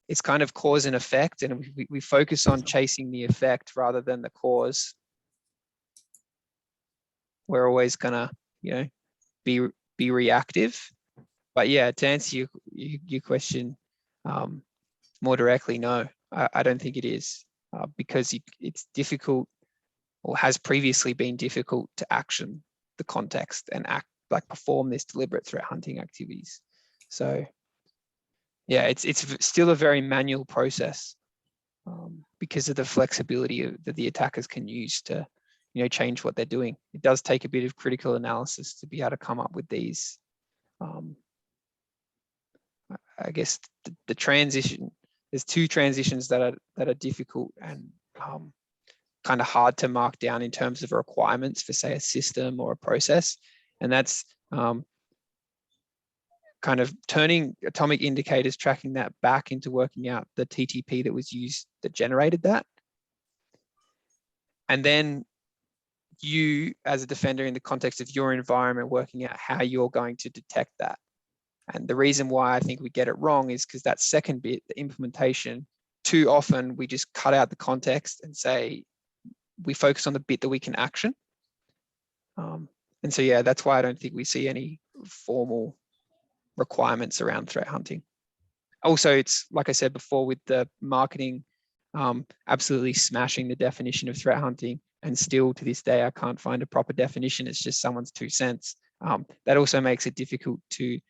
it's kind of cause and effect, and we focus on chasing the effect rather than the cause. We're always gonna, you know, be reactive. But yeah, to answer your question more directly, no, I don't think it is because it's difficult, or has previously been difficult, to action the context and perform this deliberate threat hunting activities. So yeah, it's still a very manual process because of the flexibility that the attackers can use to, you know, change what they're doing. It does take a bit of critical analysis to be able to come up with these. I guess the transition. There's 2 transitions that are difficult and kind of hard to mark down in terms of requirements for, say, a system or a process, and that's kind of turning atomic indicators, tracking that back into working out the TTP that was used that generated that, and then you as a defender in the context of your environment working out how you're going to detect that. And the reason why I think we get it wrong is because that second bit, the implementation, too often we just cut out the context and say we focus on the bit that we can action. And so, yeah, that's why I don't think we see any formal requirements around threat hunting. Also, it's like I said before with the marketing, absolutely smashing the definition of threat hunting. And still to this day, I can't find a proper definition. It's just someone's 2 cents. That also makes it difficult to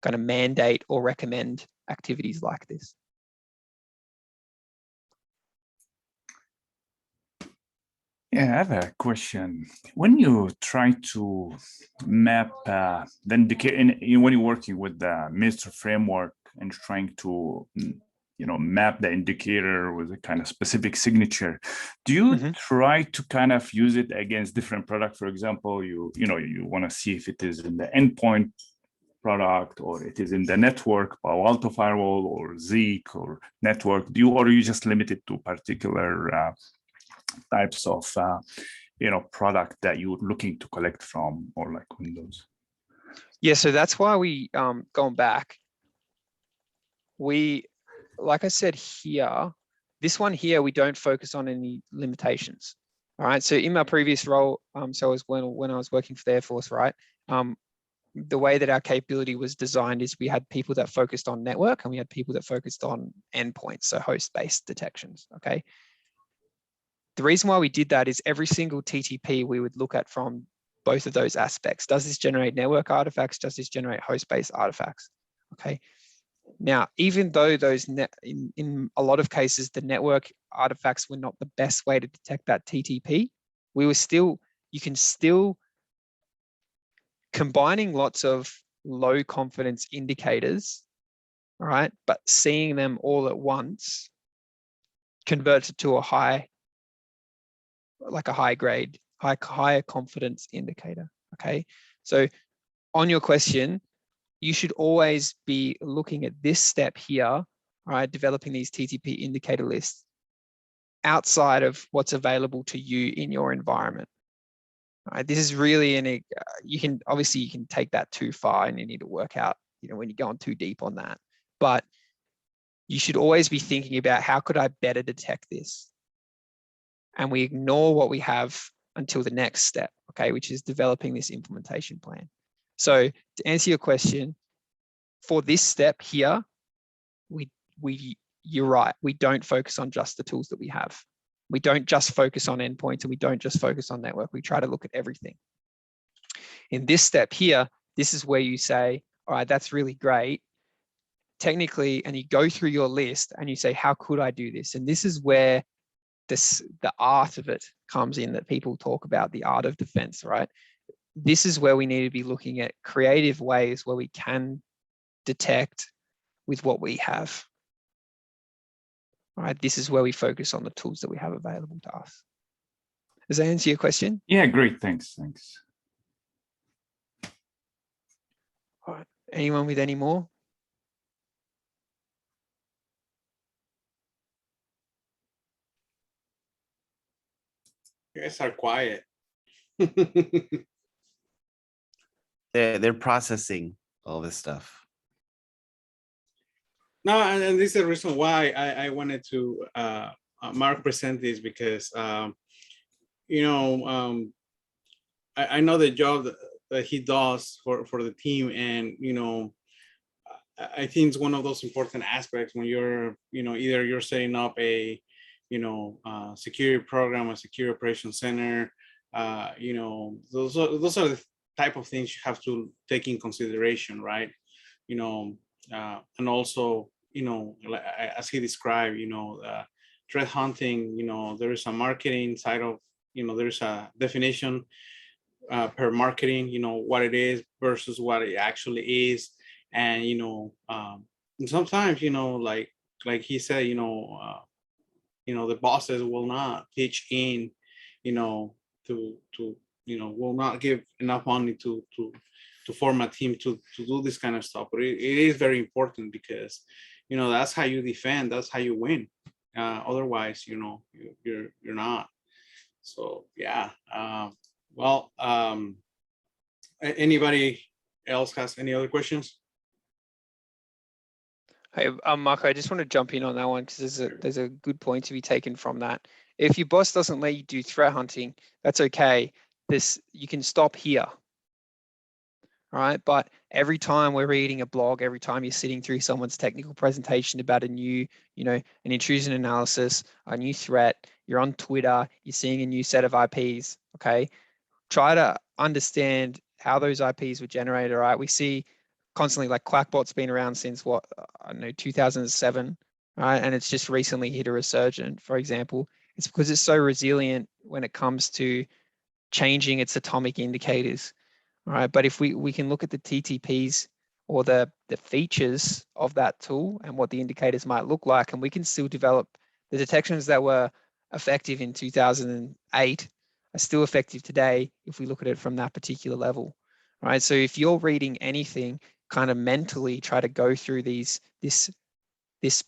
kind of mandate or recommend activities like this. Yeah, I have a question. When you try to map the indicator, when you're working with the MISTR framework and trying to map the indicator with a kind of specific signature. Do you try to kind of use it against different products? For example, you want to see if it is in the endpoint product or it is in the network, Palo Alto firewall or Zeek or network. Or you just limit it to particular types of product that you're looking to collect from, or like Windows? Yeah, so that's why we going back. Like I said here, this one here, we don't focus on any limitations. All right. So in my previous role, so as when I was working for the Air Force, right? The way that our capability was designed is we had people that focused on network and we had people that focused on endpoints, so host-based detections. Okay. The reason why we did that is every single TTP we would look at from both of those aspects. Does this generate network artifacts? Does this generate host-based artifacts? Okay. Now, even though those in a lot of cases, the network artifacts were not the best way to detect that TTP, you can still, combining lots of low confidence indicators, all right, but seeing them all at once converts it to a higher confidence indicator. Okay. So on your question, you should always be looking at this step here, right? Developing these TTP indicator lists outside of what's available to you in your environment. Right? This is really you can take that too far and you need to work out, when you're going too deep on that. But you should always be thinking about how could I better detect this? And we ignore what we have until the next step, okay, which is developing this implementation plan. So to answer your question, for this step here, you're right. We don't focus on just the tools that we have. We don't just focus on endpoints and we don't just focus on network. We try to look at everything. In this step here, this is where you say, all right, that's really great. Technically, and you go through your list and you say, how could I do this? And this is where the art of it comes in, that people talk about, the art of defense, right? This is where we need to be looking at creative ways where we can detect with what we have. All right, this is where we focus on the tools that we have available to us. Does that answer your question? Yeah, great, thanks. All right, anyone with any more? You guys are quiet. They're processing all this stuff. No, and this is the reason why I wanted to Mark present this, because I know the job that he does for the team, and I think it's one of those important aspects when you're either you're setting up a security program, a security operations center. Those are the type of things you have to take in consideration, right? And also, as he described, threat hunting, there is a marketing side of, there's a definition per marketing, what it is versus what it actually is. And, sometimes, like he said, the bosses will not pitch in, will not give enough money to form a team to do this kind of stuff. But it is very important, because that's how you defend, that's how you win. Otherwise, you're not. So yeah. Anybody else has any other questions? Hey, Marco, I just want to jump in on that one, because there's a good point to be taken from that. If your boss doesn't let you do threat hunting, that's okay. You can stop here. All right, but every time we're reading a blog, every time you're sitting through someone's technical presentation about a new, an intrusion analysis, a new threat, you're on Twitter, you're seeing a new set of IPs, okay? Try to understand how those IPs were generated, all right? We see constantly, like, Quackbot's been around since 2007, right? And it's just recently hit a resurgence, for example. It's because it's so resilient when it comes to changing its atomic indicators. All right, but if we can look at the TTPs or the features of that tool and what the indicators might look like, and we can still develop the detections that were effective in 2008 are still effective today if we look at it from that particular level, right? So if you're reading anything, kind of mentally try to go through this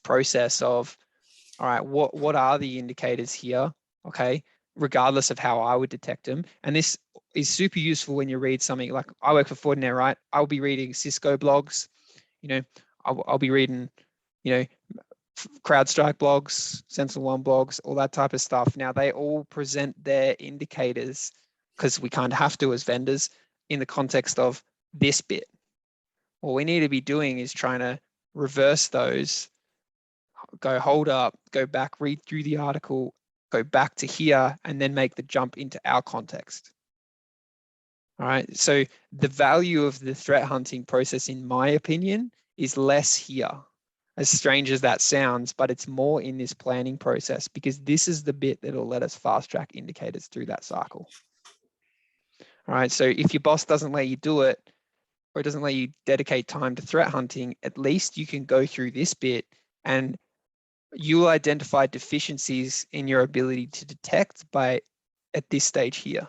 process of, all right, what are the indicators here? Okay, regardless of how I would detect them. And this is super useful when you read something like, I work for Fortinet, right? I'll be reading Cisco blogs, you know, I'll be reading, you know, CrowdStrike blogs, SentinelOne blogs, all that type of stuff. Now they all present their indicators, because we kind of have to as vendors, in the context of this bit. What we need to be doing is trying to reverse those, go hold up, go back, read through the article, go back to here, and then make the jump into our context. All right, so the value of the threat hunting process, in my opinion, is less here, as strange as that sounds, but it's more in this planning process, because this is the bit that'll let us fast track indicators through that cycle. All right, so if your boss doesn't let you do it, or it doesn't let you dedicate time to threat hunting, at least you can go through this bit and you'll identify deficiencies in your ability to detect at this stage here.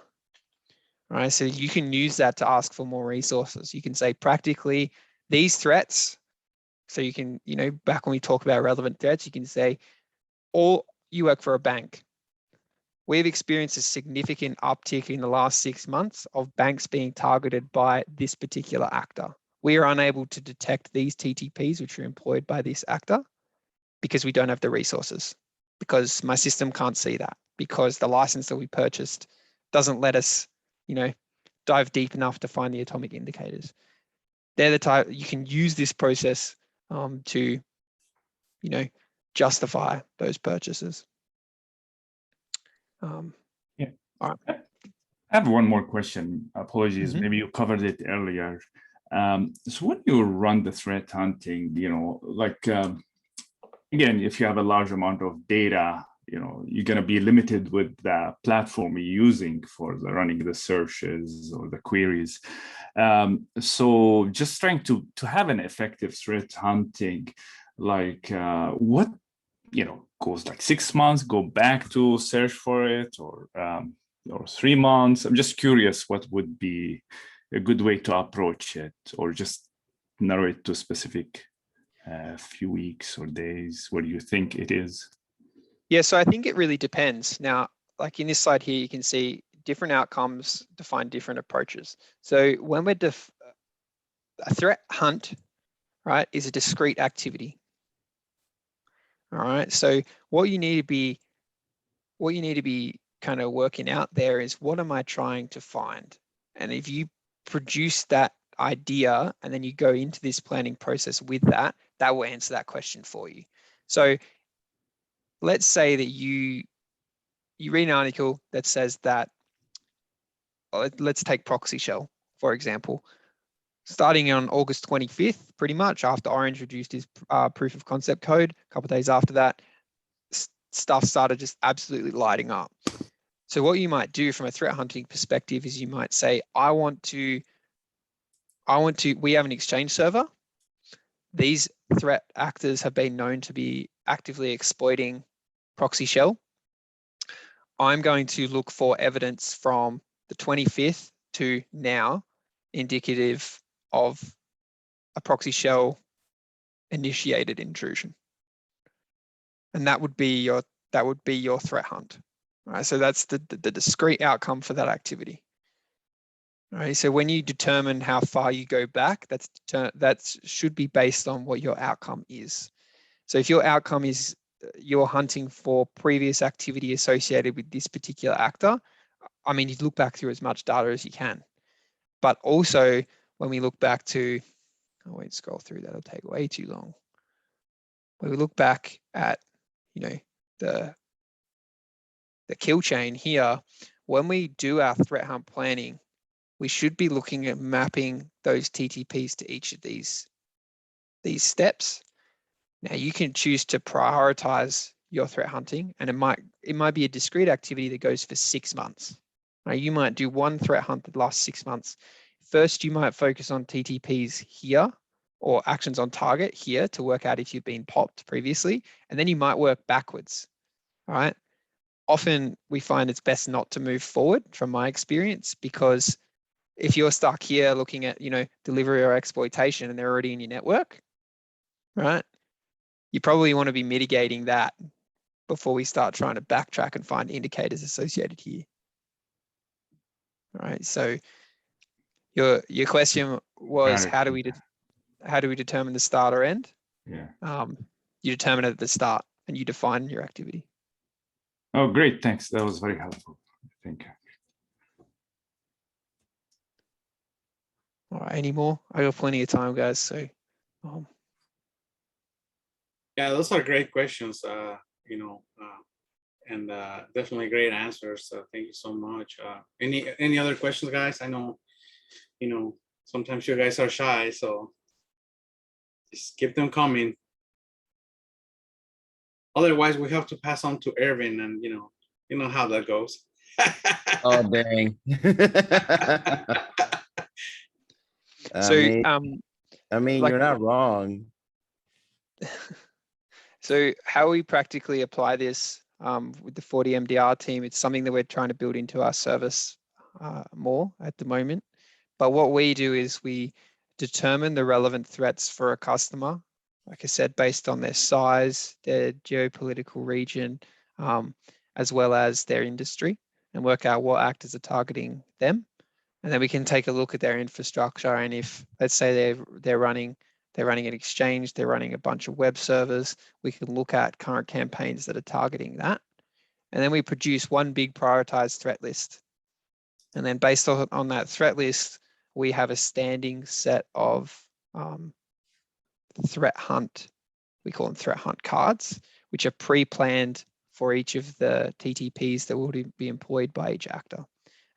All right, so you can use that to ask for more resources. You can say practically these threats. So you can, you know, back when we talk about relevant threats, you can say, or you work for a bank. We've experienced a significant uptick in the last 6 months of banks being targeted by this particular actor. We are unable to detect these TTPs, which are employed by this actor, because we don't have the resources, because my system can't see that, because the license that we purchased doesn't let us, you know, dive deep enough to find the atomic indicators. They're the type, you can use this process to, you know, justify those purchases. Yeah. All right. I have one more question. Apologies, maybe you covered it earlier. So when you run the threat hunting, you know, like, again, if you have a large amount of data, you know, you're going to be limited with the platform you're using for running the searches or the queries. So just trying to have an effective threat hunting, like what, you know, goes like 6 months, go back to search for it, or 3 months. I'm just curious what would be a good way to approach it, or just narrow it to specific few weeks or days. What do you think it is? Yeah, so I think it really depends. Now, like in this slide here, you can see different outcomes define different approaches. So when we're a threat hunt, right, is a discrete activity. All right, so what you need to be kind of working out there is, what am I trying to find? And if you produce that idea and then you go into this planning process with that, that will answer that question for you. So let's say that you read an article that says that, let's take proxy shell, for example. Starting on August 25th, pretty much after Orange introduced his proof of concept code, a couple of days after that, stuff started just absolutely lighting up. So what you might do from a threat hunting perspective is you might say, we have an Exchange server. These threat actors have been known to be actively exploiting proxy shell. I'm going to look for evidence from the 25th to now indicative of a proxy shell initiated intrusion. And that would be your threat hunt. All right, so that's the discrete outcome for that activity. All right, so when you determine how far you go back, that should be based on what your outcome is. So if your outcome is you're hunting for previous activity associated with this particular actor, I mean, you look back through as much data as you can. But also, when we look back to, I won't scroll through, that'll take way too long. When we look back at, you know, the kill chain here, when we do our threat hunt planning, we should be looking at mapping those TTPs to each of these steps. Now you can choose to prioritize your threat hunting, and it might be a discrete activity that goes for 6 months. Now you might do one threat hunt that lasts 6 months. First, you might focus on TTPs here or actions on target here to work out if you've been popped previously, and then you might work backwards, all right? Often we find it's best not to move forward from my experience, because if you're stuck here looking at, delivery or exploitation and they're already in your network, right? You probably want to be mitigating that before we start trying to backtrack and find indicators associated here. All right, so your question was, how do we determine the start or end? Yeah. You determine it at the start and you define your activity. Oh, great. Thanks. That was very helpful. Thank you. All right, any more? I got plenty of time, guys. So, Yeah, those are great questions, and definitely great answers. So thank you so much. Any other questions, guys? I know, sometimes you guys are shy, so just keep them coming. Otherwise, we have to pass on to Erwin, and you know how that goes. Oh, dang. so I mean, like- you're not wrong. So how we practically apply this with the FortiMDR team, it's something that we're trying to build into our service more at the moment. But what we do is we determine the relevant threats for a customer, like I said, based on their size, their geopolitical region, as well as their industry, and work out what actors are targeting them. And then we can take a look at their infrastructure, and if, let's say, they're running an exchange, they're running a bunch of web servers, we can look at current campaigns that are targeting that. And then we produce one big prioritized threat list. And then based on that threat list, we have a standing set of threat hunt, we call them threat hunt cards, which are pre-planned for each of the TTPs that will be employed by each actor.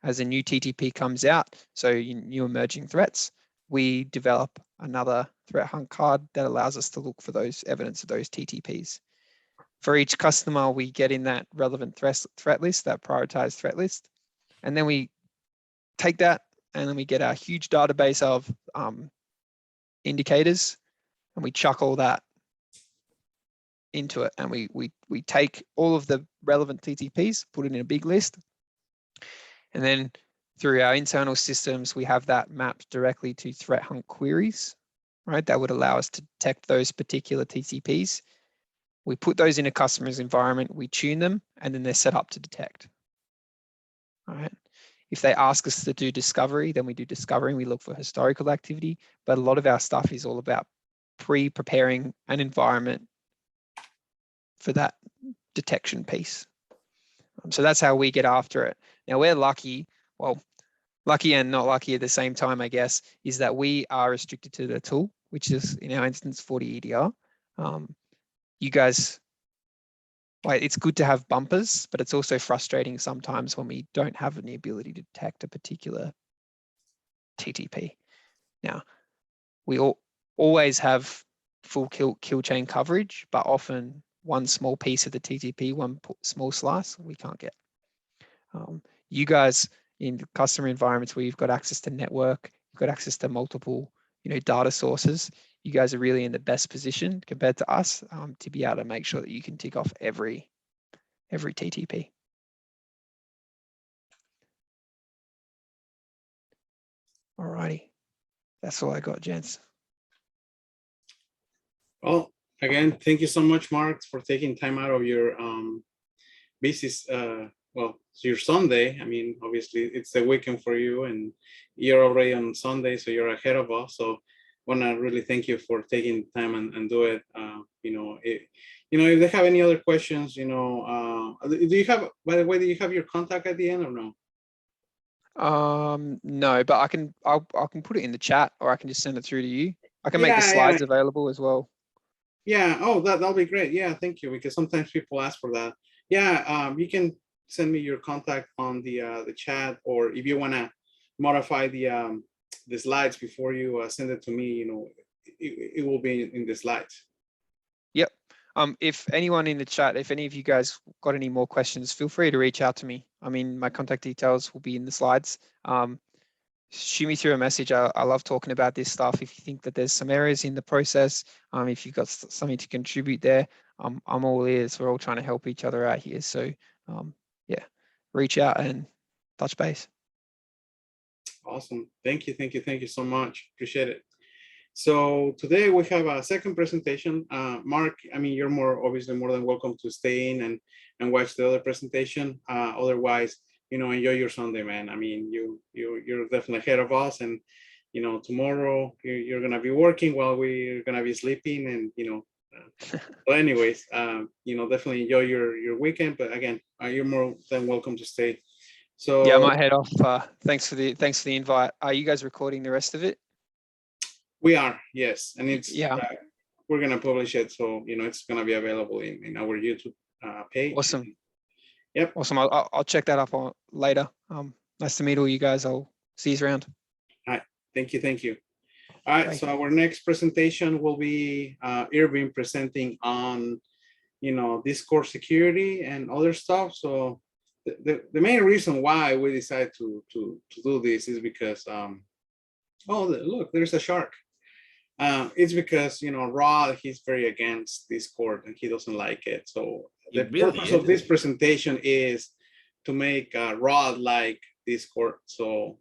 As a new TTP comes out, so new emerging threats, we develop another threat hunt card that allows us to look for those evidence of those TTPs. For each customer, we get in that relevant threat list, that prioritized threat list, and then we take that and then we get our huge database of indicators, and we chuck all that into it, and we take all of the relevant TTPs, put it in a big list, and then through our internal systems, we have that mapped directly to threat hunt queries, right? That would allow us to detect those particular TTPs. We put those in a customer's environment, we tune them, and then they're set up to detect. All right. If they ask us to do discovery, then we do discovery and we look for historical activity. But a lot of our stuff is all about preparing an environment for that detection piece. So that's how we get after it. Now we're lucky, well, lucky and not lucky at the same time, I guess, is that we are restricted to the tool, which is in our instance, FortiEDR. You guys, like, it's good to have bumpers, but it's also frustrating sometimes when we don't have the ability to detect a particular TTP. Now, we always have full kill chain coverage, but often one small piece of the TTP, one small slice, we can't get. You guys in customer environments where you've got access to network, you've got access to multiple, data sources, you guys are really in the best position compared to us to be able to make sure that you can tick off every TTP. All righty, that's all I got, gents. Well, again, thank you so much, Mark, for taking time out of your busy, it's your Sunday. I mean, obviously it's the weekend for you and you're already on Sunday, so you're ahead of us. So want to really thank you for taking time and do it. If they have any other questions, do you have, by the way, do you have your contact at the end or no? No, but I can put it in the chat, or I can just send it through to you. I can make the slides available as well. Yeah. Oh, that'll be great. Yeah, thank you. Because sometimes people ask for that. Yeah. You can send me your contact on the chat, or if you want to modify the slides before you send it to me, it will be in the slides. Yep. If anyone in the chat, if any of you guys got any more questions, feel free to reach out to me. I mean, my contact details will be in the slides. shoot me through a message. I love talking about this stuff. If you think that there's some areas in the process, if you've got something to contribute there, I'm all ears. We're all trying to help each other out here. So yeah, reach out and touch base. Awesome. Thank you so much. Appreciate it. So today we have a second presentation. Mark, I mean, you're obviously more than welcome to stay in and watch the other presentation. Otherwise, enjoy your Sunday, man. I mean, you're definitely ahead of us, and tomorrow you're gonna be working while we're gonna be sleeping, and but anyways, definitely enjoy your weekend. But again, you're more than welcome to stay. So yeah, I might head off. Thanks for the invite. Are you guys recording the rest of it? we are, yes, and it's Yeah. We're gonna publish it, so it's gonna be available in our YouTube page. Awesome. Yep. Awesome. I'll check that up on later. Nice to meet all you guys. I'll see you around. Thank you. All right, so our next presentation will be Irving presenting on Discord security and other stuff. So the main reason why we decided to do this is because oh, look, there's a shark. It's because Rod, he's very against Discord and he doesn't like it. So the purpose of this presentation is to make Rod like Discord. So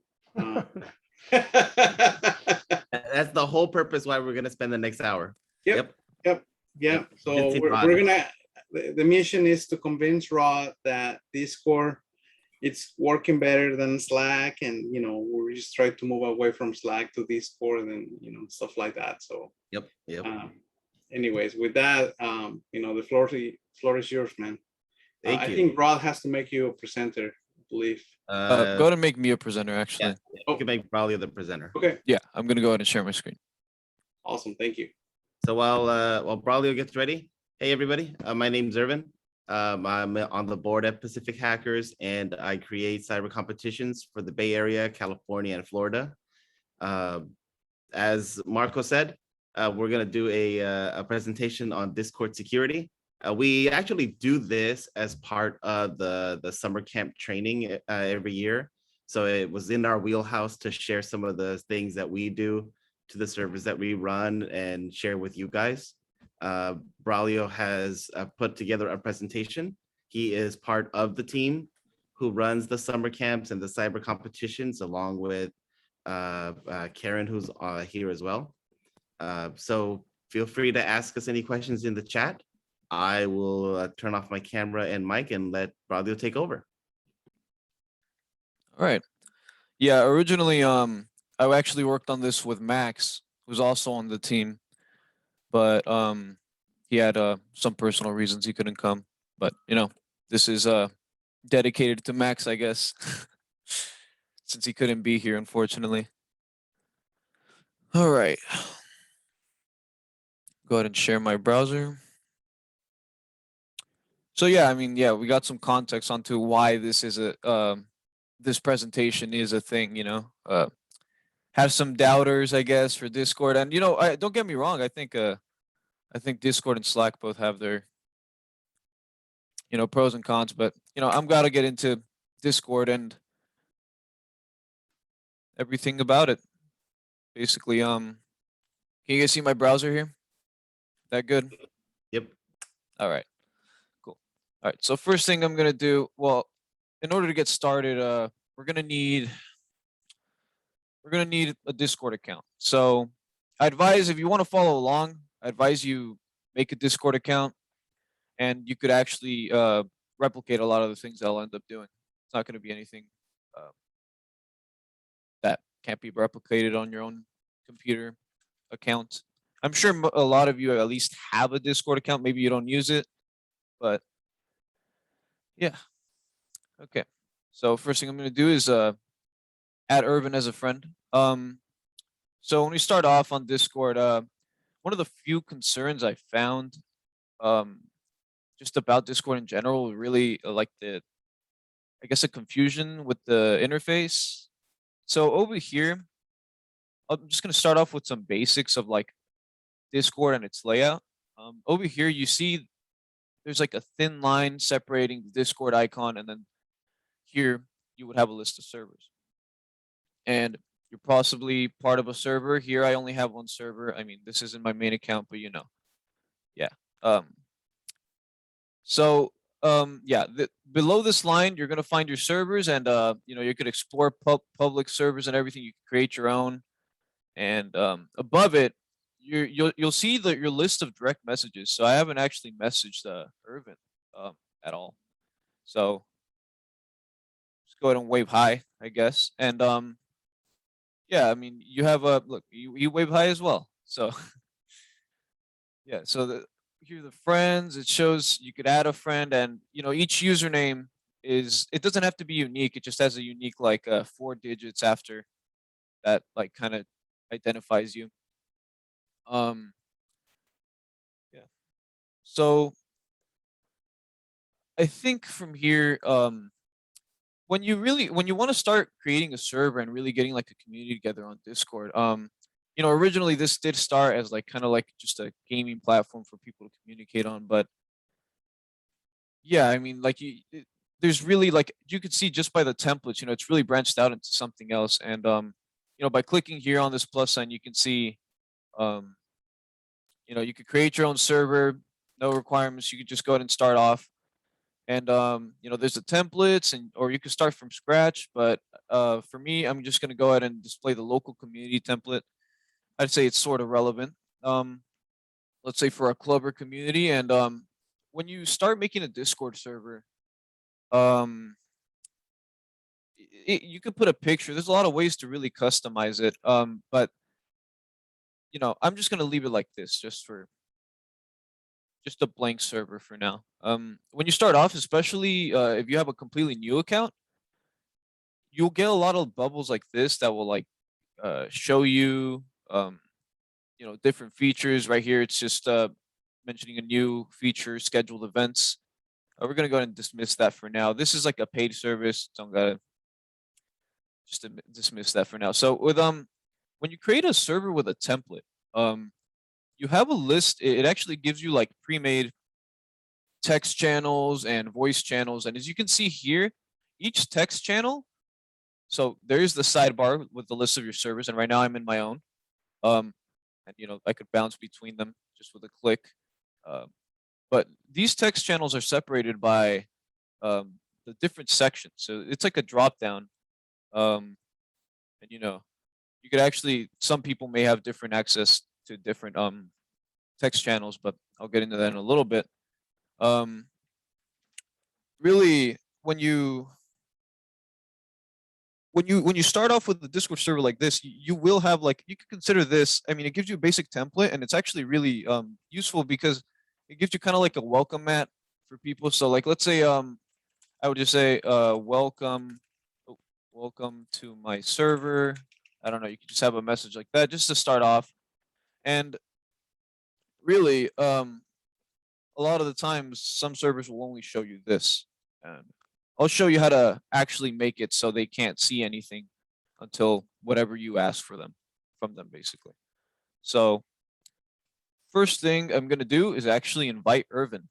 That's the whole purpose why we're gonna spend the next hour. Yep. So we're gonna. The mission is to convince Rod that Discord it's working better than Slack, and we're just trying to move away from Slack to Discord and stuff like that. So Yep. Anyways, with that, the floor is yours, man. Thank you. I think Rod has to make you a presenter, I believe. Go ahead and make me a presenter, actually. Yeah, you can make Braulio the presenter. Okay. Yeah, I'm gonna go ahead and share my screen. Awesome, thank you. So while Braulio gets ready, hey everybody, my name's Irvin. I'm on the board at Pacific Hackers, and I create cyber competitions for the Bay Area, California, and Florida. As Marco said, we're gonna do a presentation on Discord security. We actually do this as part of the summer camp training every year. So it was in our wheelhouse to share some of the things that we do to the servers that we run and share with you guys. Braulio has put together a presentation. He is part of the team who runs the summer camps and the cyber competitions, along with Karen, who's here as well. So feel free to ask us any questions in the chat. I will turn off my camera and mic and let Braulio take over. All right. Yeah, originally, I actually worked on this with Max, who's also on the team, but he had some personal reasons he couldn't come. But this is dedicated to Max, I guess, since he couldn't be here, unfortunately. All right. Go ahead and share my browser. So yeah, we got some context onto why this is this presentation is a thing. Have some doubters, I guess, for Discord, and don't get me wrong. I think Discord and Slack both have their pros and cons, but I'm gotta get into Discord and everything about it. Basically, can you guys see my browser here? That good? Yep. All right. Cool. All right. So first thing I'm gonna do, well, in order to get started, we're gonna need a Discord account. So I advise, if you want to follow along, I advise you make a Discord account, and you could actually replicate a lot of the things I'll end up doing. It's not going to be anything that can't be replicated on your own computer account. I'm sure a lot of you at least have a Discord account. Maybe you don't use it, but yeah. Okay. So first thing I'm going to do is add Irvin as a friend. So when we start off on Discord, one of the few concerns I found just about Discord in general, really like the confusion with the interface. So over here, I'm just going to start off with some basics of like Discord and its layout. Over here, you see there's like a thin line separating the Discord icon, and then here you would have a list of servers. And you're possibly part of a server. Here, I only have one server. I mean, this isn't my main account, but you know, yeah. So yeah, below this line, you're gonna find your servers, and you know, you could explore public servers and everything. You can create your own, and above it, you'll see your list of direct messages. So I haven't actually messaged Irvin at all. So just go ahead and wave hi, I guess. And yeah, I mean, you have a look. You wave hi as well. So yeah, so here are the friends. It shows you could add a friend, and you know, each username it doesn't have to be unique. It just has a unique like 4 digits after that, like kind of identifies you. Yeah. So I think from here, when you want to start creating a server and really getting like a community together on Discord, you know, originally this did start as like kind of like just a gaming platform for people to communicate on, but yeah, I mean, like there's really like you could see just by the templates, you know, it's really branched out into something else, and you know, by clicking here on this plus sign, you can see, you know, you could create your own server, no requirements. You could just go ahead and start off. And you know, there's the templates, and or you can start from scratch. But for me, I'm just gonna go ahead and display the local community template. I'd say it's sort of relevant. Let's say for a club or community, and when you start making a Discord server, um, you could put a picture. There's a lot of ways to really customize it. But you know, I'm just gonna leave it like this, just a blank server for now. When you start off, especially if you have a completely new account, you'll get a lot of bubbles like this that will like show you, you know, different features. Right here, it's just mentioning a new feature, scheduled events. We're gonna go ahead and dismiss that for now. This is like a paid service, so I'm gonna just dismiss that for now. So with when you create a server with a template, you have a list. It actually gives you like pre-made text channels and voice channels. And as you can see here, each text channel, so there's the sidebar with the list of your servers. And right now I'm in my own. And you know, I could bounce between them just with a click. But these text channels are separated by the different sections. So it's like a drop down. And you know, you could actually, some people may have different access to different text channels, but I'll get into that in a little bit. Really, when you start off with the Discord server like this, you will have like, you could consider this. I mean, it gives you a basic template, and it's actually really useful because it gives you kind of like a welcome mat for people. So like, let's say I would just say welcome to my server. I don't know, you could just have a message like that just to start off. And really, a lot of the times, some servers will only show you this. And I'll show you how to actually make it so they can't see anything until whatever you ask from them, basically. So first thing I'm going to do is actually invite Irvin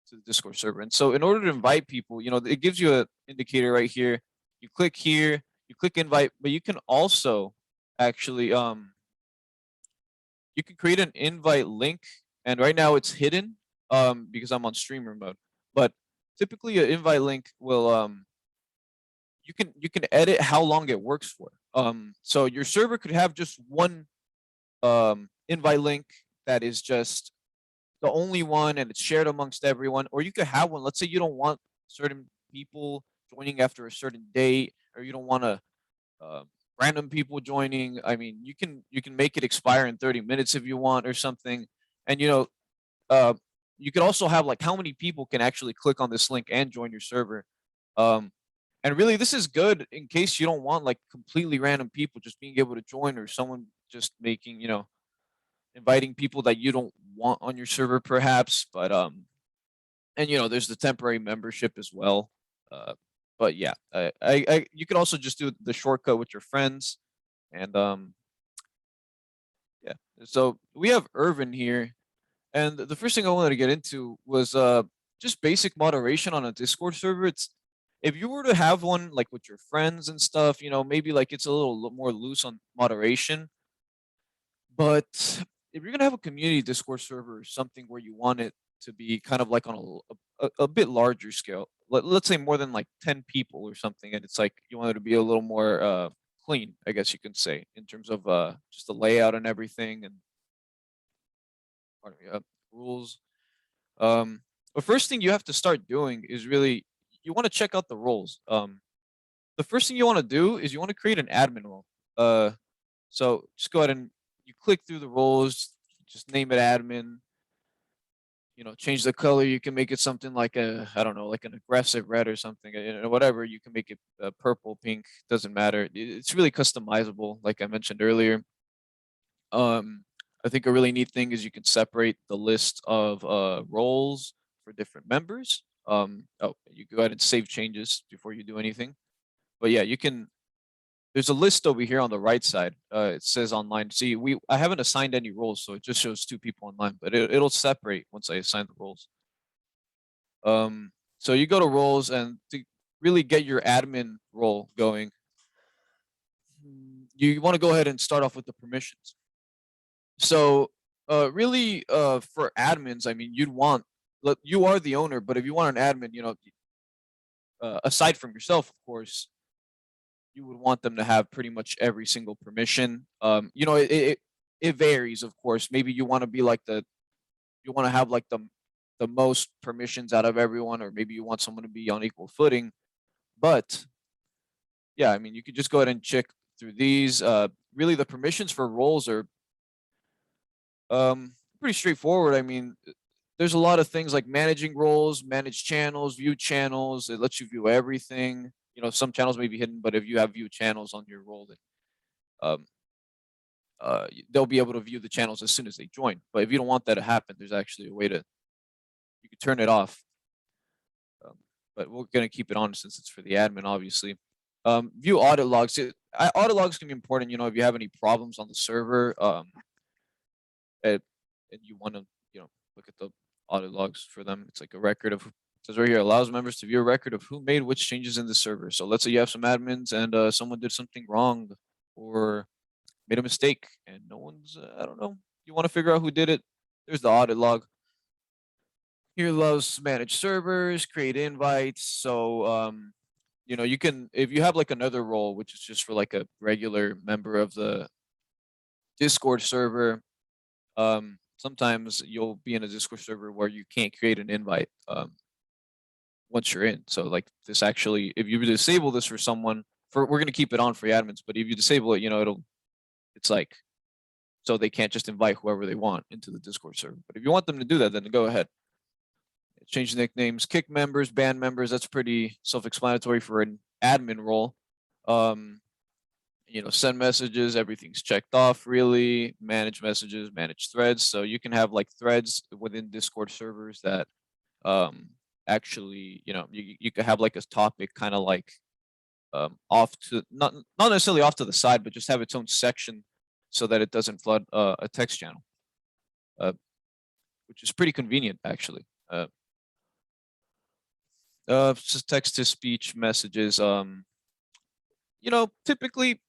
to the Discord server. And so in order to invite people, you know, it gives you an indicator right here. You click here, you click invite, but you can also actually, you can create an invite link. And right now it's hidden because I'm on streamer mode. But typically an invite link will, you can edit how long it works for. So your server could have just one invite link that is just the only one and it's shared amongst everyone, or you could have one. Let's say you don't want certain people joining after a certain date, or you don't want to random people joining. I mean, you can make it expire in 30 minutes if you want or something. And you know, you could also have like how many people can actually click on this link and join your server. And really, this is good in case you don't want like completely random people just being able to join, or someone just making, you know, inviting people that you don't want on your server perhaps. But and you know, there's the temporary membership as well. But yeah, you can also just do the shortcut with your friends. And yeah, so we have Irvin here, and the first thing I wanted to get into was just basic moderation on a Discord server. If you were to have one like with your friends and stuff, you know, maybe like it's a little more loose on moderation. But if you're gonna have a community Discord server or something where you want it to be kind of like on a bit larger scale, let's say more than like 10 people or something, and it's like you want it to be a little more clean, I guess you can say, in terms of just the layout and everything and pardon me, rules. The first thing you have to start doing is really you want to check out the roles. The first thing you want to do is you want to create an admin role. So just go ahead and you click through the roles, just name it admin. You know, change the color. You can make it something like I don't know, like an aggressive red or something, whatever. You can make it purple, pink, doesn't matter. It's really customizable, like I mentioned earlier. I think a really neat thing is you can separate the list of roles for different members. Oh, you go ahead and save changes before you do anything. But yeah, you can. There's a list over here on the right side. It says online. See, I haven't assigned any roles, so it just shows 2 people online, but it'll separate once I assign the roles. So you go to roles, and to really get your admin role going, you want to go ahead and start off with the permissions. So really for admins, I mean, you are the owner, but if you want an admin, you know, aside from yourself, of course, you would want them to have pretty much every single permission. You know, it varies, of course. Maybe you want to be like you want to have like the most permissions out of everyone, or maybe you want someone to be on equal footing. But yeah, I mean, you could just go ahead and check through these. Really, the permissions for roles are pretty straightforward. I mean, there's a lot of things like managing roles, manage channels, view channels. It lets you view everything. You know, some channels may be hidden, but if you have view channels on your role, then they'll be able to view the channels as soon as they join. But if you don't want that to happen, there's actually a way to, you can turn it off. But we're going to keep it on since it's for the admin, obviously. View audit logs. Audit logs can be important, you know, if you have any problems on the server, and you want to, you know, look at the audit logs for them. It's like a record of, says right here, allows members to view a record of who made which changes in the server. So let's say you have some admins and someone did something wrong or made a mistake and no one's, I don't know, you want to figure out who did it. There's the audit log. Here allows manage servers, create invites. So, you know, you can, if you have like another role, which is just for like a regular member of the Discord server, sometimes you'll be in a Discord server where you can't create an invite once you're in. So like this actually, if you disable this for someone, we're going to keep it on for admins, but if you disable it, you know, it's like, so they can't just invite whoever they want into the Discord server. But if you want them to do that, then go ahead. Change nicknames, kick members, ban members. That's pretty self-explanatory for an admin role. You know, send messages, everything's checked off really. Manage messages, manage threads. So you can have like threads within Discord servers that actually, you know, you could have like a topic kind of like off to, not necessarily off to the side, but just have its own section so that it doesn't flood a text channel, which is pretty convenient actually. Just text to speech messages. You know, typically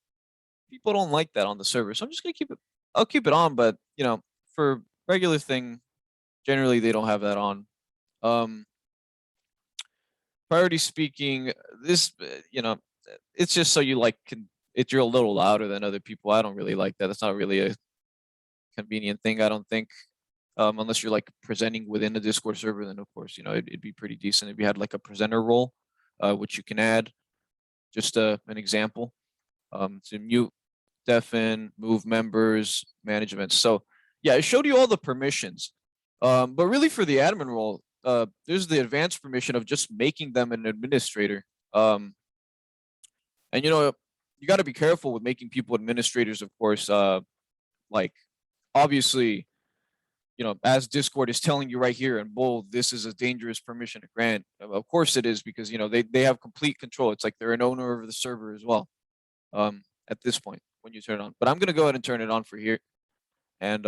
people don't like that on the server, so I'm just gonna I'll keep it on, but you know, for regular thing, generally they don't have that on. Priority speaking, this, you know, it's just so you like if you're a little louder than other people. I don't really like that. It's not really a convenient thing, I don't think. Unless you're like presenting within the Discord server, then of course, you know, it'd be pretty decent if you had like a presenter role, which you can add. Just an example. To mute, deafen, move members, manage events. So yeah, I showed you all the permissions. But really for the admin role, there's the advanced permission of just making them an administrator. And you know, you got to be careful with making people administrators, of course. Like obviously, you know, as Discord is telling you right here in bold, this is a dangerous permission to grant. Of course it is, because, you know, they have complete control. It's like they're an owner of the server as well. At this point when you turn it on, but I'm going to go ahead and turn it on for here. And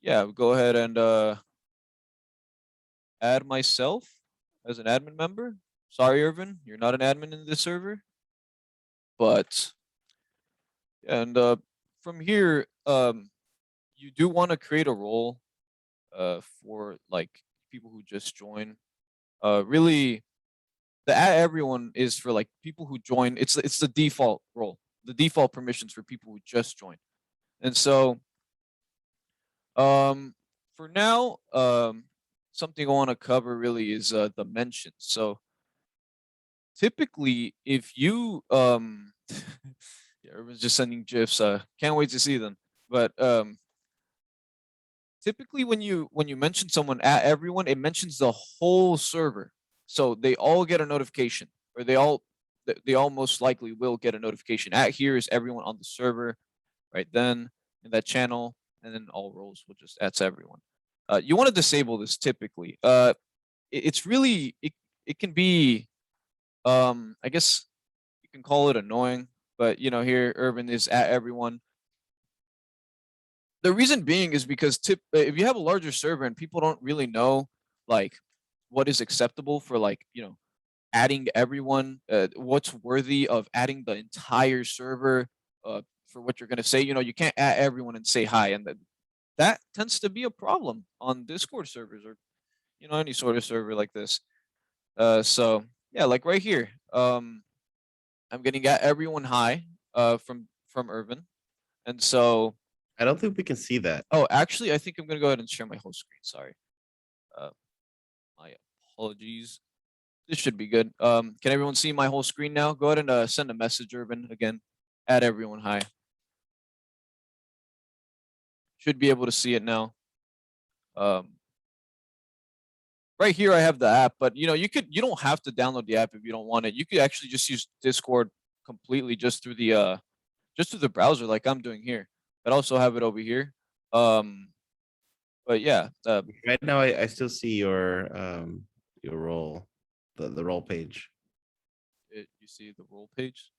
yeah, go ahead and add myself as an admin member. sorry, Irvin, you're not an admin in this server. But, and from here, you do want to create a role for like people who just join. Really, the at everyone is for like people who join. It's the default role, the default permissions for people who just join. And so, for now, something I want to cover really is the mentions. So typically, if you yeah, everyone's just sending gifs. Can't wait to see them. But typically, when you mention someone at everyone, it mentions the whole server, so they all get a notification, or they all most likely will get a notification. At here is everyone on the server, right? Then in that channel, and then all roles will just that's everyone. You want to disable this typically. It's really it can be I guess you can call it annoying, but you know, here Urban is at everyone. The reason being is because if you have a larger server and people don't really know like what is acceptable for like, you know, adding everyone, what's worthy of adding the entire server for what you're going to say, you know, you can't add everyone and say hi. And that tends to be a problem on Discord servers or, you know, any sort of server like this. So yeah, like right here, I'm getting at everyone hi from Irvin. And so I don't think we can see that. oh, actually, I think I'm gonna go ahead and share my whole screen. Sorry. My apologies. This should be good. Can everyone see my whole screen now? Go ahead and send a message, Urban, again. Add everyone hi. Should be able to see it now. Right here, I have the app, but you know, you don't have to download the app if you don't want it. You could actually just use Discord completely just through the browser, like I'm doing here. I also have it over here. But yeah, Right now, I still see your role, the role page. you see the role page.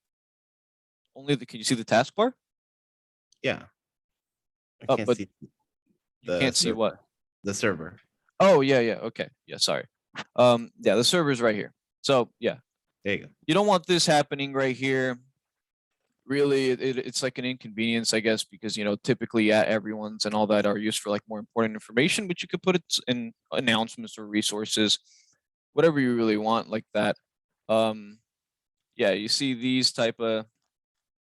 Can you see the taskbar? Yeah. I Oh, can't but see. You can't see what? The server. Oh yeah, yeah. Okay, yeah. Sorry. Yeah, the server's right here. So yeah, There you go. you don't want this happening right here. Really, it's like an inconvenience, I guess, because you know typically everyone's and all that are used for like more important information, but you could put it in announcements or resources, whatever you really want, like that. Yeah, you see these type of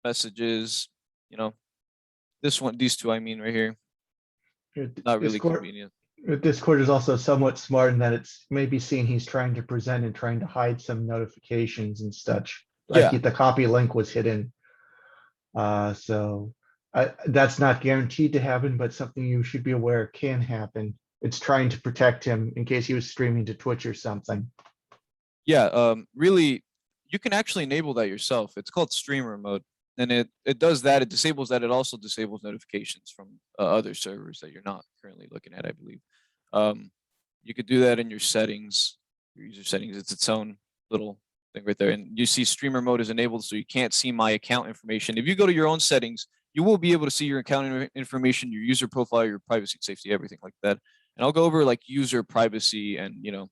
messages. You know, these two, I mean, right here, not really convenient. Discord is also somewhat smart in that it's maybe seeing he's trying to present and trying to hide some notifications and such. Like Yeah. the copy link was hidden. So that's not guaranteed to happen, but something you should be aware can happen. It's trying to protect him in case he was streaming to Twitch or something. Yeah, really, you can actually enable that yourself. It's called streamer mode, and it does that. It disables that. It also disables notifications from other servers that you're not currently looking at, I believe. You could do that in your settings, your user settings. It's its own little thing right there. And you see streamer mode is enabled, so you can't see my account information. If you go to your own settings, you will be able to see your account information, your user profile, your privacy, safety, everything like that. And I'll go over like user privacy and, you know,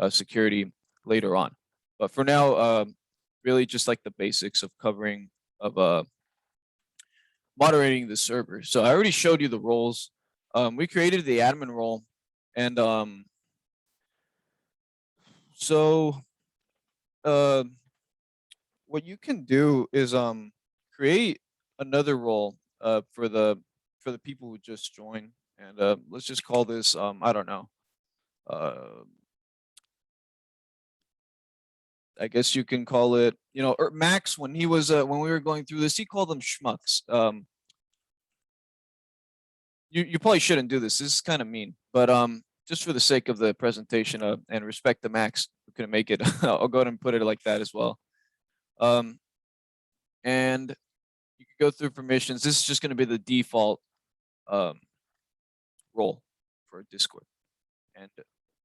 security later on. But for now, really just like the basics of covering of moderating the server. So I already showed you the roles. We created the admin role, and so what you can do is create another role for the people who just joined, and let's just call this I don't know. I guess you can call it, you know, or Max, when he was when we were going through this, he called them schmucks. You probably shouldn't do this. This is kind of mean, but just for the sake of the presentation and respect to Max who couldn't make it, I'll go ahead and put it like that as well. And you can go through permissions. This is just going to be the default role for Discord. And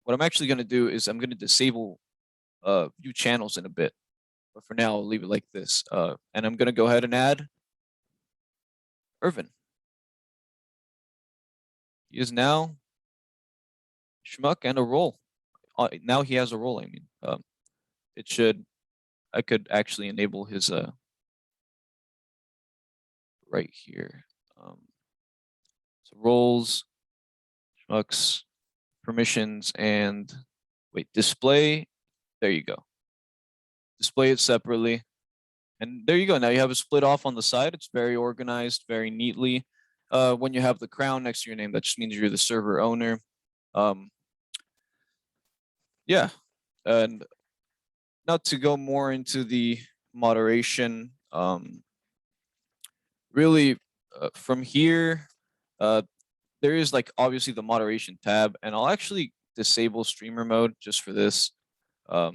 what I'm actually going to do is I'm going to disable view channels in a bit, but for now I'll leave it like this. And I'm going to go ahead and add Irvin. He is now schmuck and a role. Now he has a role, I mean. it should, I could actually enable his right here. So roles, schmucks, permissions, and wait, display. There you go. Display it separately. And there you go. Now you have it split off on the side. It's very organized, very neatly. When you have the crown next to your name, that just means you're the server owner. Yeah. And not to go more into the moderation, really from here, there is like obviously the moderation tab, and I'll actually disable streamer mode just for this. Not